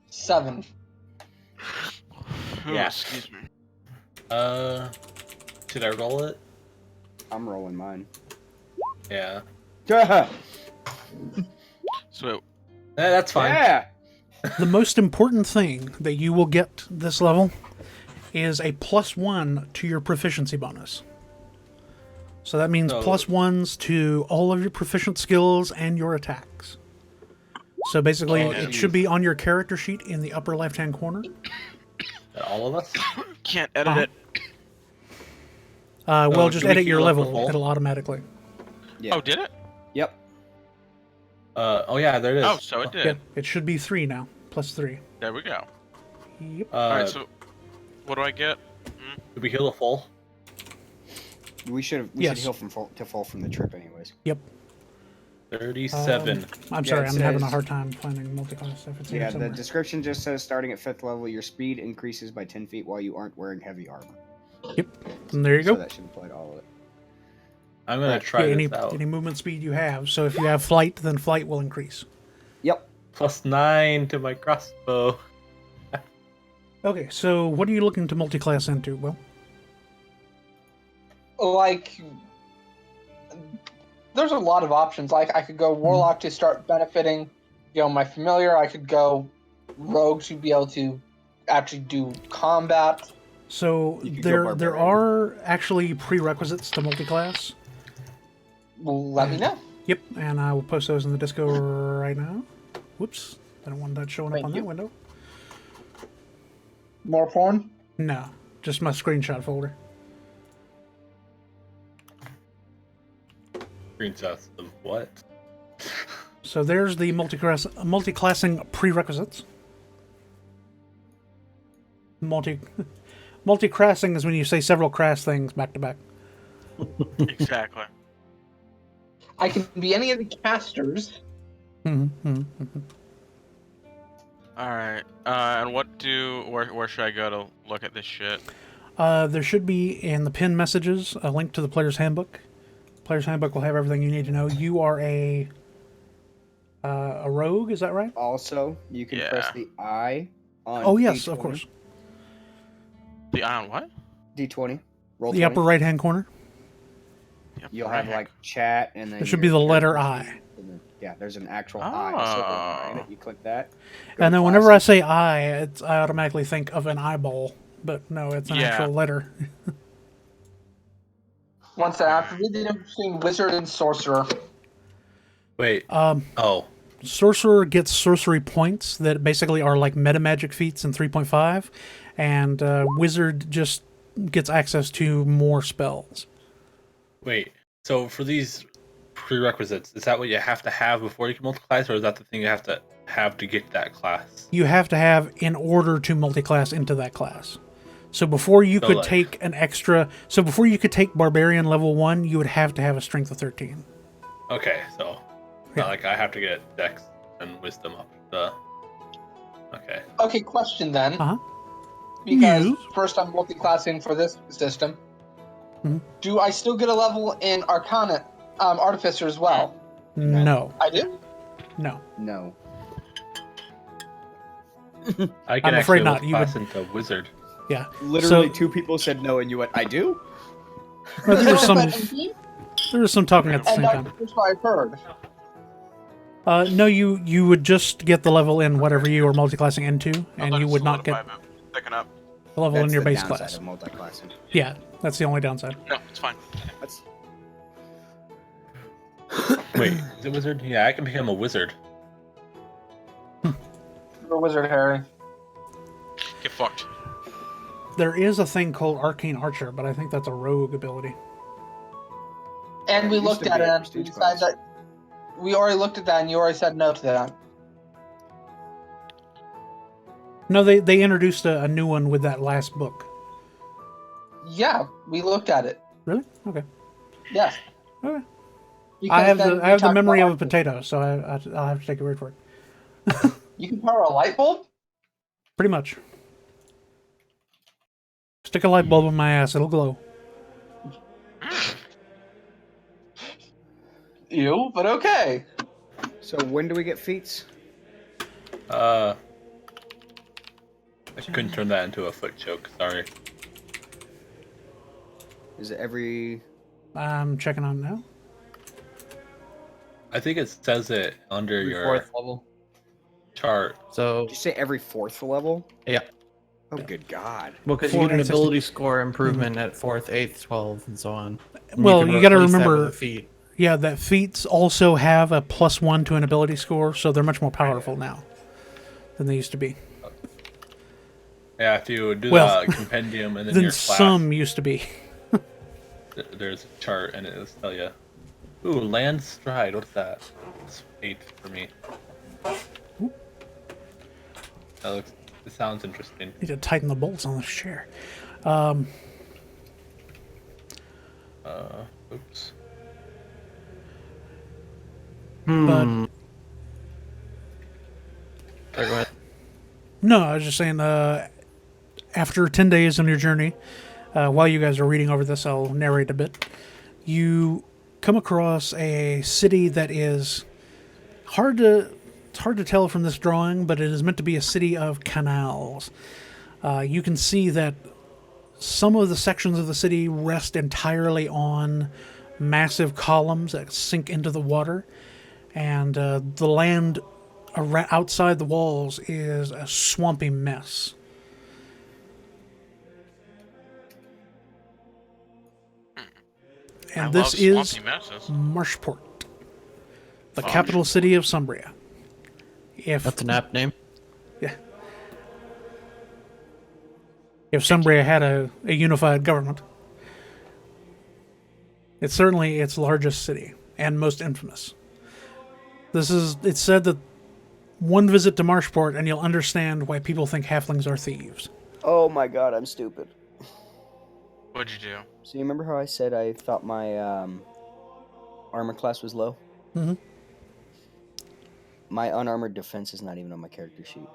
7. Yeah. Excuse me. Should I roll it? I'm rolling mine. Yeah. Yeah. So That's fine. the most important thing that you will get this level is a +1 to your proficiency bonus. So that means So- +1s to all of your proficient skills and your attacks. So basically, Oh, it geez. should be on your character sheet in the upper left-hand corner. All of us? Can't edit Uh-huh. it. Well, So just do we edit your heal up the level. full? It'll automatically. Yeah. Oh, did it? Yep. Oh yeah, there it is. Oh, so it did. Yeah, it should be 3 now. +3. There we go. Yep. Alright, so what do I get? Did we heal the full? We should Yes. heal from full from the trip anyways. Yep. 37. I'm Yeah, sorry, it I'm having a says- hard time finding multi-class stuff. It's here Yeah, the somewhere. description just says starting at 5th level, your speed increases by 10 feet while you aren't wearing heavy armor. And there you So go. that should apply to all of it. I'm gonna try Yeah, this out. any movement speed you have. So if you have flight, then flight will increase. Yep. +9 to my crossbow. Okay, so what are you looking to multi-class into, Will? Like, there's a lot of options. Like, I could go warlock to start benefiting, my familiar. I could go rogue to be able to actually do combat. So You could go there barbarian. are actually prerequisites to multi-class. Well, let me know. Yep, and I will post those in the Disco right now. Whoops, I don't want that showing up Thank on you. that window. More porn. No, just my screenshot folder. Screenshots of what? So there's the multi-classing prerequisites. Multi-crassing is when you say several crass things back to back. Exactly. I can be any of the casters. Mm-hmm. Alright. And where should I go to look at this shit? There should be in the pinned messages a link to the player's handbook. Player's handbook will have everything you need to know. You are a rogue, is that right? Also, you can press Yeah. the I on Oh yes, D20. of course. The eye on what? D20. Roll The 20. upper right-hand corner. Yep, You'll right have here. like chat and then There should your be the letter character I. sheet, and then- yeah, there's an actual I. a circle I in it. Oh. You click that. go And to then whenever I classes. say I automatically think of an eyeball, but no, it's an Yeah. actual letter. Once I have to read the difference between wizard and sorcerer. Wait. Um, Oh. Sorcerer gets sorcery points that basically are like meta magic feats in 3.5, and Wizard just gets access to more spells. Wait. So for these prerequisites, is that what you have to have before you can multi-class, or is that the thing you have to get that class? You have to have in order to multi-class into that class. So before you So, could like- take an extra, so before you could take Barbarian level 1, you would have to have a Strength of 13. Okay, so Yeah. not like I have to get Dex and Wisdom up. Okay. Okay, question then. Uh-huh. Because Yes. first I'm multi-classing for this system. Mhm. Do I still get a level in Arcana, Artificer as well? No, I do? no. No. I can I'm afraid actually not. You multi-class into Wizard. Yeah. Literally, So- 2 people said no, and you went, I do? Well, there was some And there was some talking at the same that's time. what I've heard. No, you would just get the level in whatever you are multi-classing into, I'll and let you it would not solidify get it. Picking up. the level in That's your the base downside class. of multi-classing. Yeah, that's the only downside. No, it's fine. That's Wait, is it Wizard? Yeah, I can become a Wizard. The Wizard Harry. Get fucked. There is a thing called Arcane Archer, but I think that's a rogue ability. And we It used looked to at be it a and we prestige decided class. that we already looked at that and you already said no to that. No, they introduced a new one with that last book. Yeah, we looked at it. Really? Okay. Yes. Okay. Because I have then the we I have the talked memory of about a potato, so I'll have to take your word for it. You can power a light bulb? Pretty much. Stick a light bulb in my ass; it'll glow. Ew, but okay. So when do we get feats? I couldn't turn that into a foot choke. Sorry. Is it every... I'm checking on it now. I think it says it under Every your fourth level. chart. So Did you say every 4th level? yeah, Oh, good God. Well, because you Four get an and 16. ability score improvement at 4th, 8th, 12th, and so on. And Well, you got to replace that remember, with a feat. yeah, that feats also have a +1 to an ability score, so they're much more powerful now than they used to be. Yeah, if you do Well, the compendium and then Than your class, some used to be. there's a chart and it'll tell you. Ooh, land stride. What's that? It's 8 for me. That looks. It sounds interesting. Need to tighten the bolts on this chair. Oops. But Sorry, go ahead. no, I was just saying. After 10 days on your journey, while you guys are reading over this, I'll narrate a bit. You come across a city that is hard to. It's hard to tell from this drawing, but it is meant to be a city of canals. You can see that some of the sections of the city rest entirely on massive columns that sink into the water, and the land outside the walls is a swampy mess. And I this love is swampy messes. Marshport, the Fuck. capital city of Sumbria. That's an app name. Yeah. If Sumbria had a unified government, it's certainly its largest city and most infamous. It's said that one visit to Marshport and you'll understand why people think halflings are thieves. Oh my god, I'm stupid. What'd you do? So you remember how I said I thought my armor class was low? Mm-hmm. My unarmored defense is not even on my character sheet.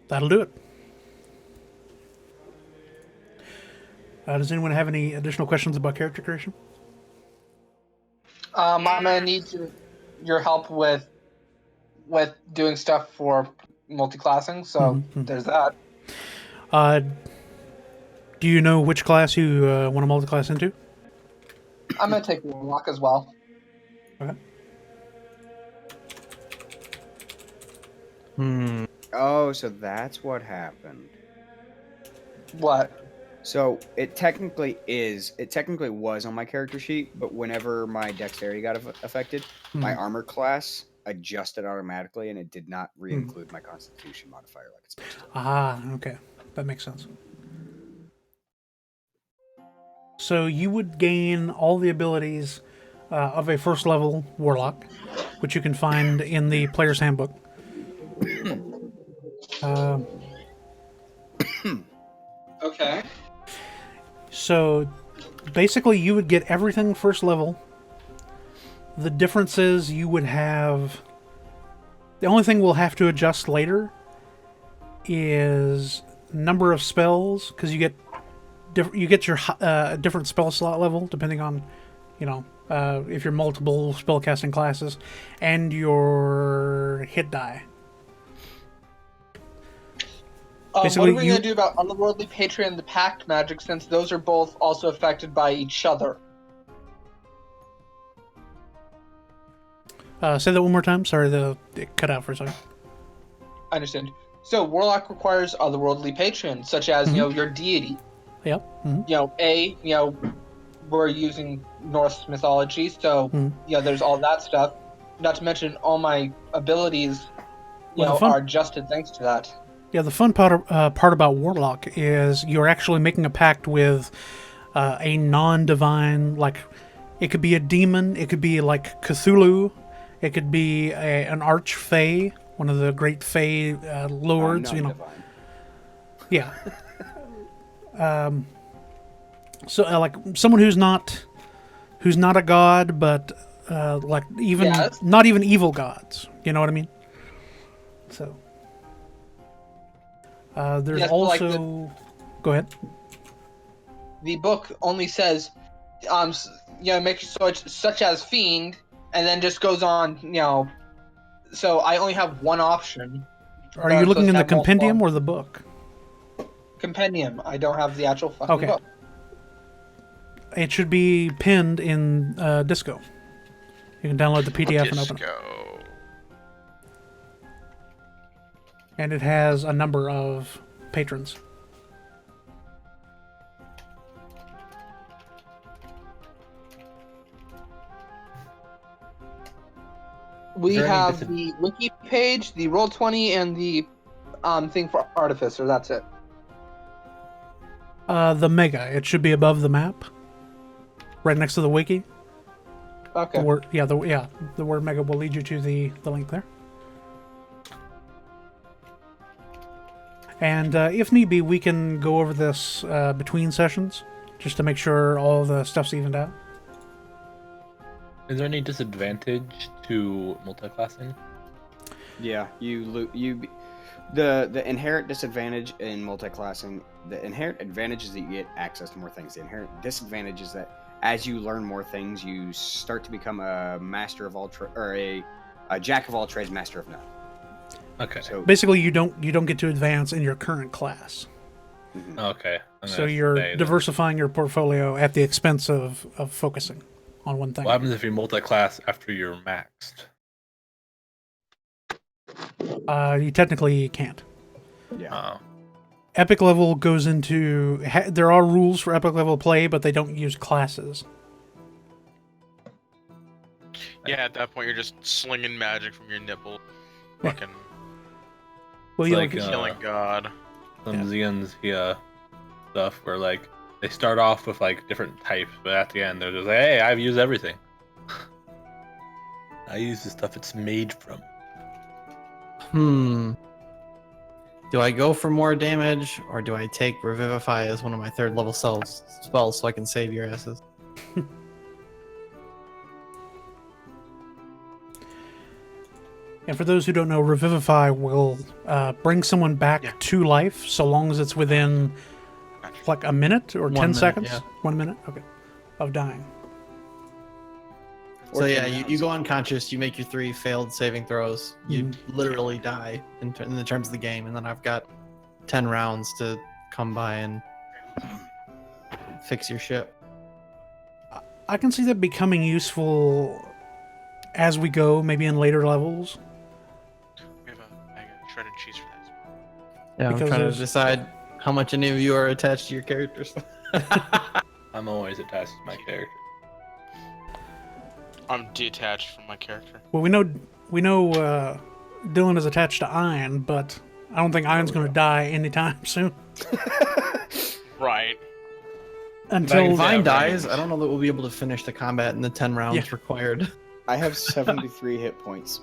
That'll do it. Does anyone have any additional questions about character creation? I'm gonna need your help with doing stuff for multi-classing. So there's that. Do you know which class you want to multi-class into? I'm gonna take Warlock as well. Okay. Oh, so that's what happened. What? So it technically was on my character sheet, but whenever my dexterity got affected, my armor class adjusted automatically, and it did not re-include my constitution modifier like it's supposed to. Ah, okay. That makes sense. So you would gain all the abilities of a first level warlock, which you can find in the player's handbook. Okay. So basically you would get everything first level. The difference is you would have... The only thing we'll have to adjust later is number of spells, because you get your different spell slot level depending on, if you're multiple spellcasting classes, and your hit die. What Basically, are we gonna do about Otherworldly Patron and the Pact Magic, since those are both also affected by each other? Say that one more time. Sorry, it cut out for a second. I understand. So Warlock requires Otherworldly Patron, such as your deity. Yep. Mm-hmm. We're using Norse mythology, so there's all that stuff. Not to mention all my abilities, are adjusted thanks to that. Yeah, the fun part about Warlock is you're actually making a pact with a non-divine, like, it could be a demon, it could be like Cthulhu, it could be an arch-fae, one of the great fae lords, Non-divine. Yeah. So, like, someone who's not a god, but not even evil gods. You know what I mean? So, there's also. Go ahead. The book only says, make such as fiend, and then just goes on, So I only have one option. Are you looking in the compendium or the book? Compendium. I don't have the actual fucking book. It should be pinned in Disco. You can download the PDF and open it. and it has a number of patrons. We Is there any have disad- the wiki page, the Roll20, and the thing for Artificer. That's it. The mega, it should be above the map, right next to the wiki. Okay. The word, the word mega will lead you to the link there. And if need be, we can go over this between sessions, just to make sure all the stuff's evened out. Is there any disadvantage to multiclassing? Yeah, the inherent disadvantage in multiclassing, the inherent advantage is that you get access to more things. The inherent disadvantage is that as you learn more things, you start to become a master of all or a jack of all trades, master of none. Okay. So Basically, you don't get to advance in your current class, Okay. so you're diversifying your portfolio at the expense of focusing on one thing. What happens if you multi-class after you're maxed? You technically can't. yeah, Epic level goes into... there are rules for epic level play, but they don't use classes. Yeah, at that point you're just slinging magic from your nipple. Fucking Well, It's you like, killing God. Some Xeons stuff where like they start off with like different types, but at the end they're just like, hey, I've used everything. I use the stuff it's made from. Do I go for more damage, or do I take Revivify as one of my 3rd level spells so I can save your asses? And for those who don't know, Revivify will bring someone back to life so long as it's within like a minute or 1 10 minute, seconds. yeah. 1 minute, okay, of dying. So yeah, you go unconscious, you make your 3 failed saving throws, you literally die in the terms of the game, and then I've got 10 rounds to come by and fix your ship. I can see that becoming useful as we go, maybe in later levels. We have a bag of shredded cheese for that. Yeah, I'm Because trying to there's- decide how much any of you are attached to your characters. I'm always attached to my character. I'm detached from my character. Well, we know Dylan is attached to Iron, but I don't think Iron's going to die anytime soon. Right. Until If Vine Yeah, dies, range. I don't know that we'll be able to finish the combat in the 10 rounds required. I have 73 hit points.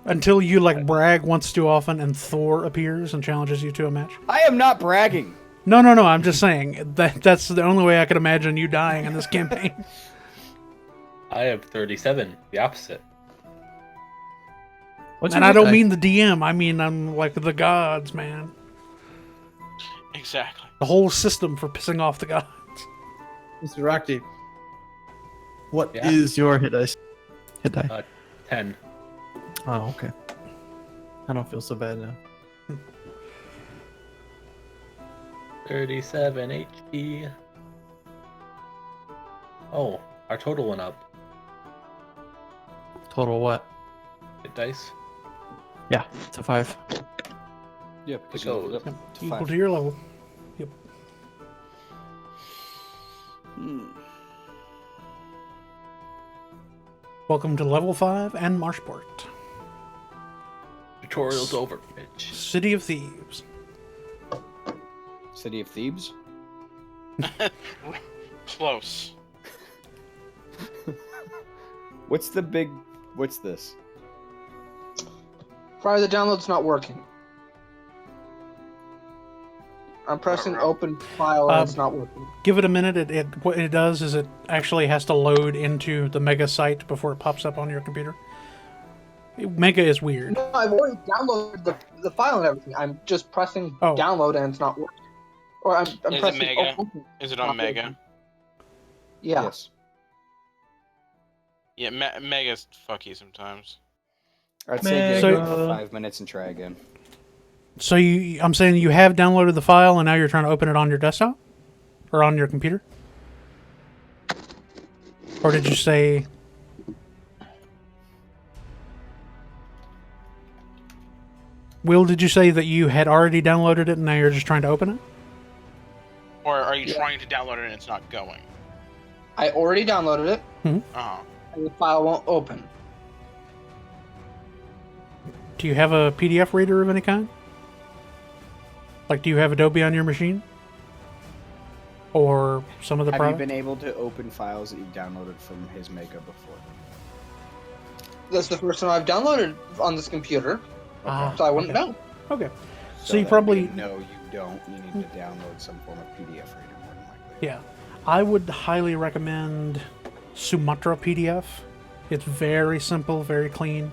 until you like brag once too often and Thor appears and challenges you to a match. I am not bragging. No, I'm just saying that's the only way I could imagine you dying in this campaign. I have 37, the opposite. And I don't mean the DM. I mean I'm like the gods, man. Exactly. The whole system for pissing off the gods. Mr. Rockdeep, what is your hit dice? 10. Oh, okay. I don't feel so bad now. 37 HP. Oh, our total went up. Total what? Hit dice. Yeah, it's a 5. Yeah, because you you leveled leveled up up to Equal 5. to your level. Welcome to level 5 and Marshport. Tutorial's over, bitch. City of Thieves. City of Thebes? Close. What's this? Sorry, the download's not working. I'm pressing open file and it's not working. Give it a minute. What it does is it actually has to load into the Mega site before it pops up on your computer. Mega is weird. No, I've already downloaded the file and everything. I'm just pressing download and it's not working. Or I'm Is pressing it Mega? open. Is it on Mega? Working. Yeah. Yes. Yeah, Mega's fucky sometimes. I'd say So- give it 5 minutes and try again. So I'm saying you have downloaded the file and now you're trying to open it on your desktop? Or on your computer? Or did you say... Will, did you say that you had already downloaded it and now you're just trying to open it? Or are you trying to download it and it's not going? I already downloaded it, Uh-huh. and the file won't open. Do you have a PDF reader of any kind? Like, do you have Adobe on your machine? Or some of the Have product? you been able to open files that you downloaded from his Mega before? That's the first time I've downloaded on this computer, so I wouldn't know. Okay. So you that'd probably... be no, you don't. You need to download some form of PDF reader, more than likely. Yeah. I would highly recommend Sumatra PDF. It's very simple, very clean.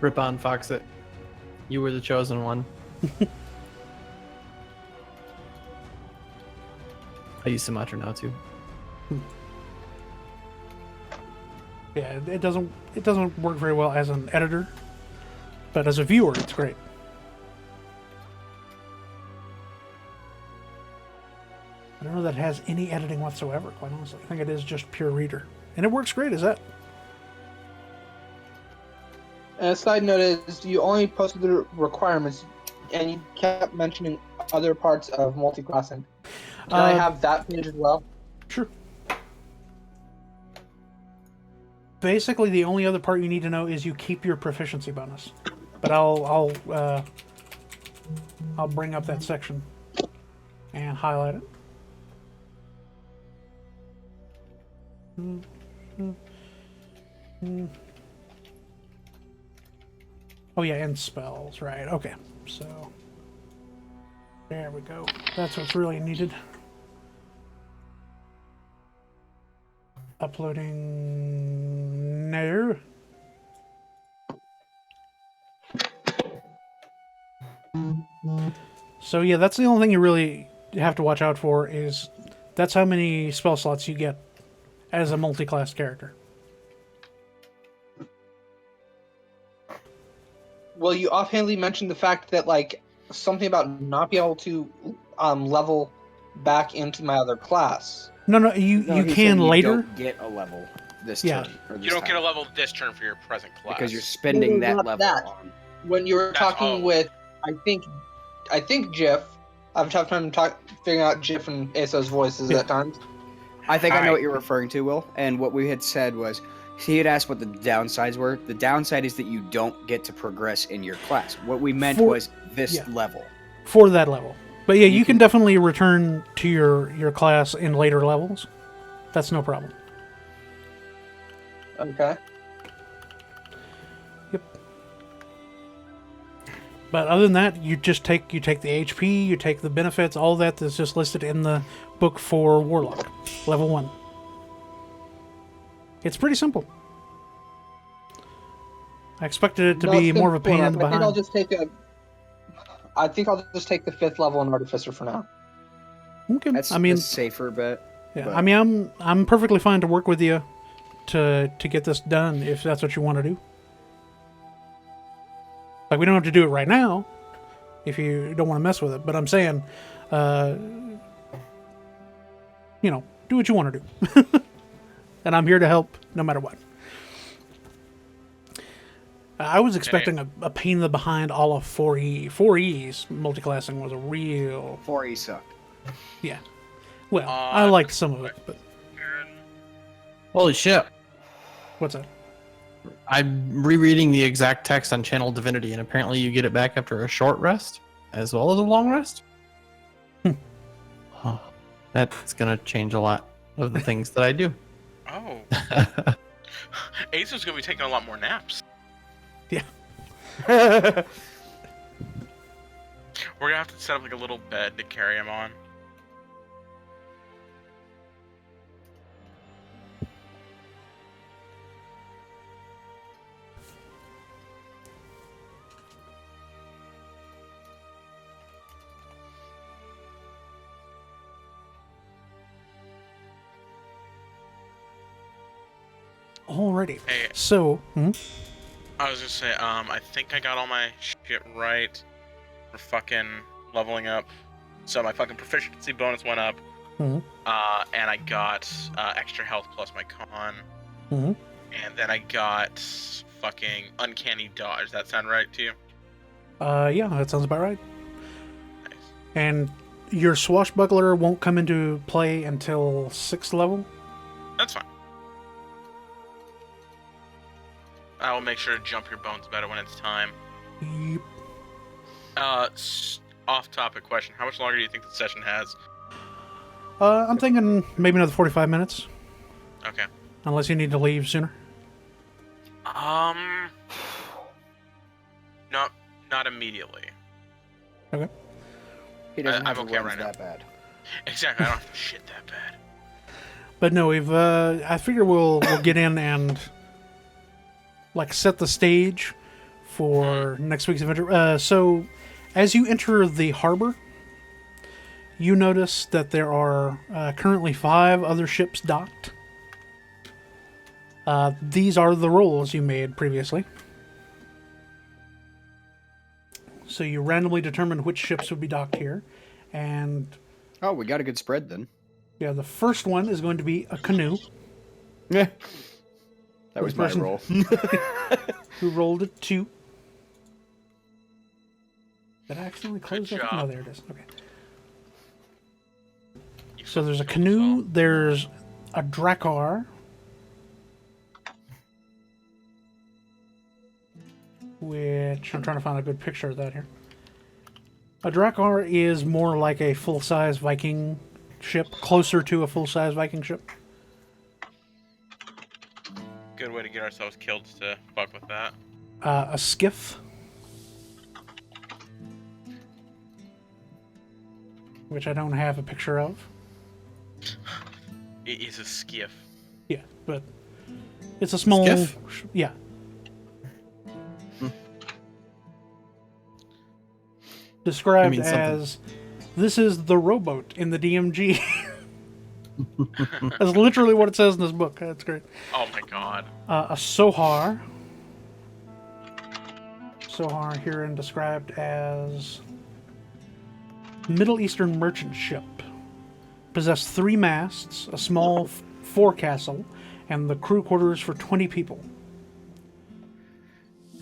Rip on Foxit. You were the chosen one. I use Sumatra now too. Yeah, it doesn't work very well as an editor, but as a viewer, it's great. I don't know that it has any editing whatsoever, quite honestly. I think it is just pure reader. And it works great as that. And a side note is, you only posted the requirements, and you kept mentioning other parts of multi-classing. Can I have that page as well? Sure. Basically, the only other part you need to know is you keep your proficiency bonus. But I'll bring up that section and highlight it. Oh yeah, and spells, right? Okay, so there we go. That's what's really needed. Uploading now. So yeah, that's the only thing you really have to watch out for, is that's how many spell slots you get as a multi-class character. Well, you offhandedly mentioned the fact that, like, something about not being able to level back into my other class. No, you he can said later. You don't get a level this Yeah. turn. Or this You don't get a time, level this turn for your present class. because you're spending No, that not level that. on. When you were talking with, I think Jiff, I have a tough time figuring out Jiff and Aso's voices at times. I think I know Hi. what you're referring to, Will. And what we had said was, he had asked what the downsides were. The downside is that you don't get to progress in your class. What we meant was this level. For that level. But yeah, you can definitely return to your class in later levels. That's no problem. Okay. Yep. But other than that, you take the HP, you take the benefits, all that's just listed in the book for Warlock, level 1. It's pretty simple. I expected it to be more of a pain in the I think behind. I think I'll just take the 5th level in Artificer for now. Okay. That's I mean, the safer bet. yeah. but- I mean, I'm perfectly fine to work with you to get this done if that's what you want to do. Like, we don't have to do it right now if you don't want to mess with it. But I'm saying, do what you want to do, and I'm here to help no matter what. I was expecting a pain in the behind all of 4E. 4E's multiclassing was a real... 4E sucked. Yeah. Well, I liked some of it, but... Holy shit. What's that? I'm rereading the exact text on Channel Divinity, and apparently you get it back after a short rest, as well as a long rest. Huh. That's gonna change a lot of the things that I do. Oh. Ace gonna be taking a lot more naps. Yeah. We're gonna have to set up like a little bed to carry him on. Alrighty. Hey, So, I was gonna say, I think I got all my shit right for fucking leveling up. So my fucking proficiency bonus went up. Mhm. And I got extra health plus my con. And then I got fucking uncanny dodge. Does that sound right to you? Yeah, that sounds about right. Nice. And your swashbuckler won't come into play until 6th level. That's fine. I will make sure to jump your bones better when it's time. Yep. Off-topic question: how much longer do you think the session has? I'm thinking maybe another 45 minutes, Okay. unless you need to leave sooner. Not immediately. Okay. He doesn't I'm have okay to run right now. that bad. Exactly. I don't have to shit that bad. But no, we've. I figure we'll get in and like set the stage for next week's adventure. So, as you enter the harbor, you notice that there are currently 5 other ships docked. These are the rolls you made previously. So you randomly determined which ships would be docked here, and Oh, we got a good spread then. yeah, the first one is going to be a canoe. Yeah. That was Which my person? roll. Who rolled a 2. Did I accidentally close Good that? job. No, there it is. Okay. You So there's a fucking killed canoe, yourself. there's a drakkar, which I'm trying to find a good picture of that here. A drakkar is more like a full-size Viking ship, closer to a full-size Viking ship. Good way to get ourselves killed to fuck with that. A skiff, which I don't have a picture of. It is a skiff. Yeah, but it's a small... Skiff? Yeah. Described mean something. as, this is the rowboat in the DMG. That's literally what it says in this book. That's great. Oh my god. A Sohar. Sohar herein described as Middle Eastern merchant ship. Possessed 3 masts, a small forecastle, and the crew quarters for 20 people.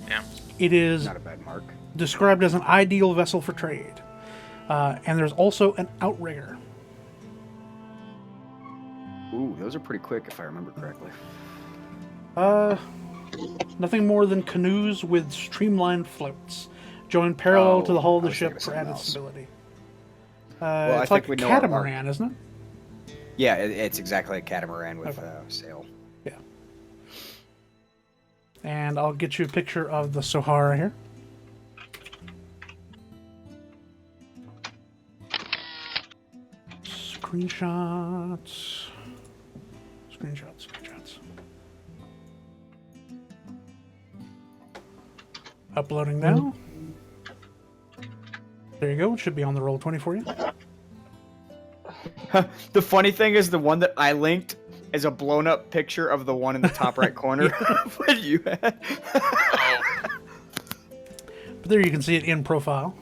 Yeah. It is Not a bad mark. described as an ideal vessel for trade. And there's also an outrigger. Ooh, those are pretty quick if I remember correctly. Nothing more than canoes with streamlined floats, joined parallel to the hull of the I was ship thinking of for something added else. stability. I It's think like we a know our catamaran, isn't it? Yeah, it's exactly a catamaran with Okay. sail. Yeah. And I'll get you a picture of the Sohara here. Screenshots. Screenshots. Uploading now. There you go. It should be on the Roll20 for you. The funny thing is, the one that I linked is a blown up picture of the one in the top right corner. What you had. Oh, But there you can see it in profile.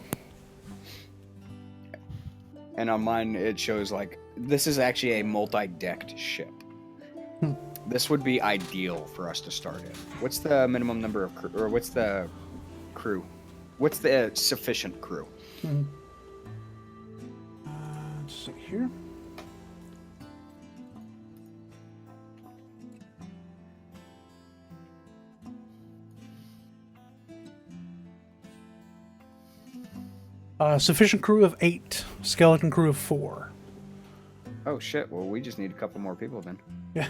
And on mine, it shows like this is actually a multi-decked ship. This would be ideal for us to start in. What's the minimum number of crew, or what's the crew? What's the sufficient crew? Let's see here. Sufficient crew of 8, skeleton crew of 4. Oh shit! Well, we just need a couple more people then. Yeah.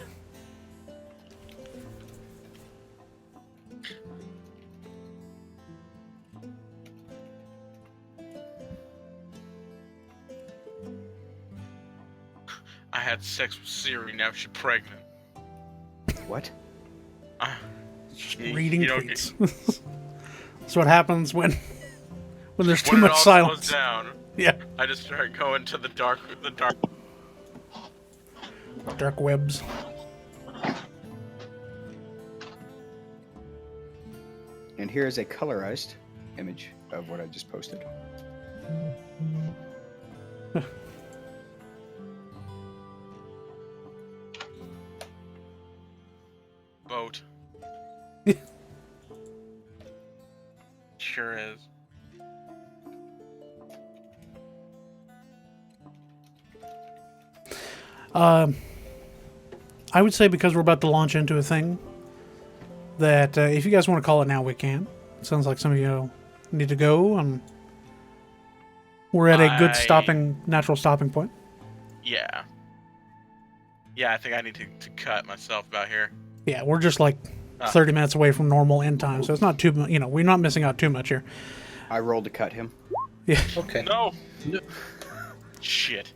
I had sex with Siri. Now she's pregnant. What? Just You- reading you don't tweets. That's what happens when there's too When it much all silence. slows down, Yeah. I just start going to the dark. Dark webs. And here is a colorized image of what I just posted. boat. Sure is. I would say because we're about to launch into a thing, that if you guys want to call it now, we can. It sounds like some of you need to go, and we're at a good natural stopping point. Yeah. Yeah, I think I need to cut myself about here. Yeah, we're just like 30 minutes away from normal end time, so it's not too, we're not missing out too much here. I rolled to cut him. Yeah. Okay. No. Shit.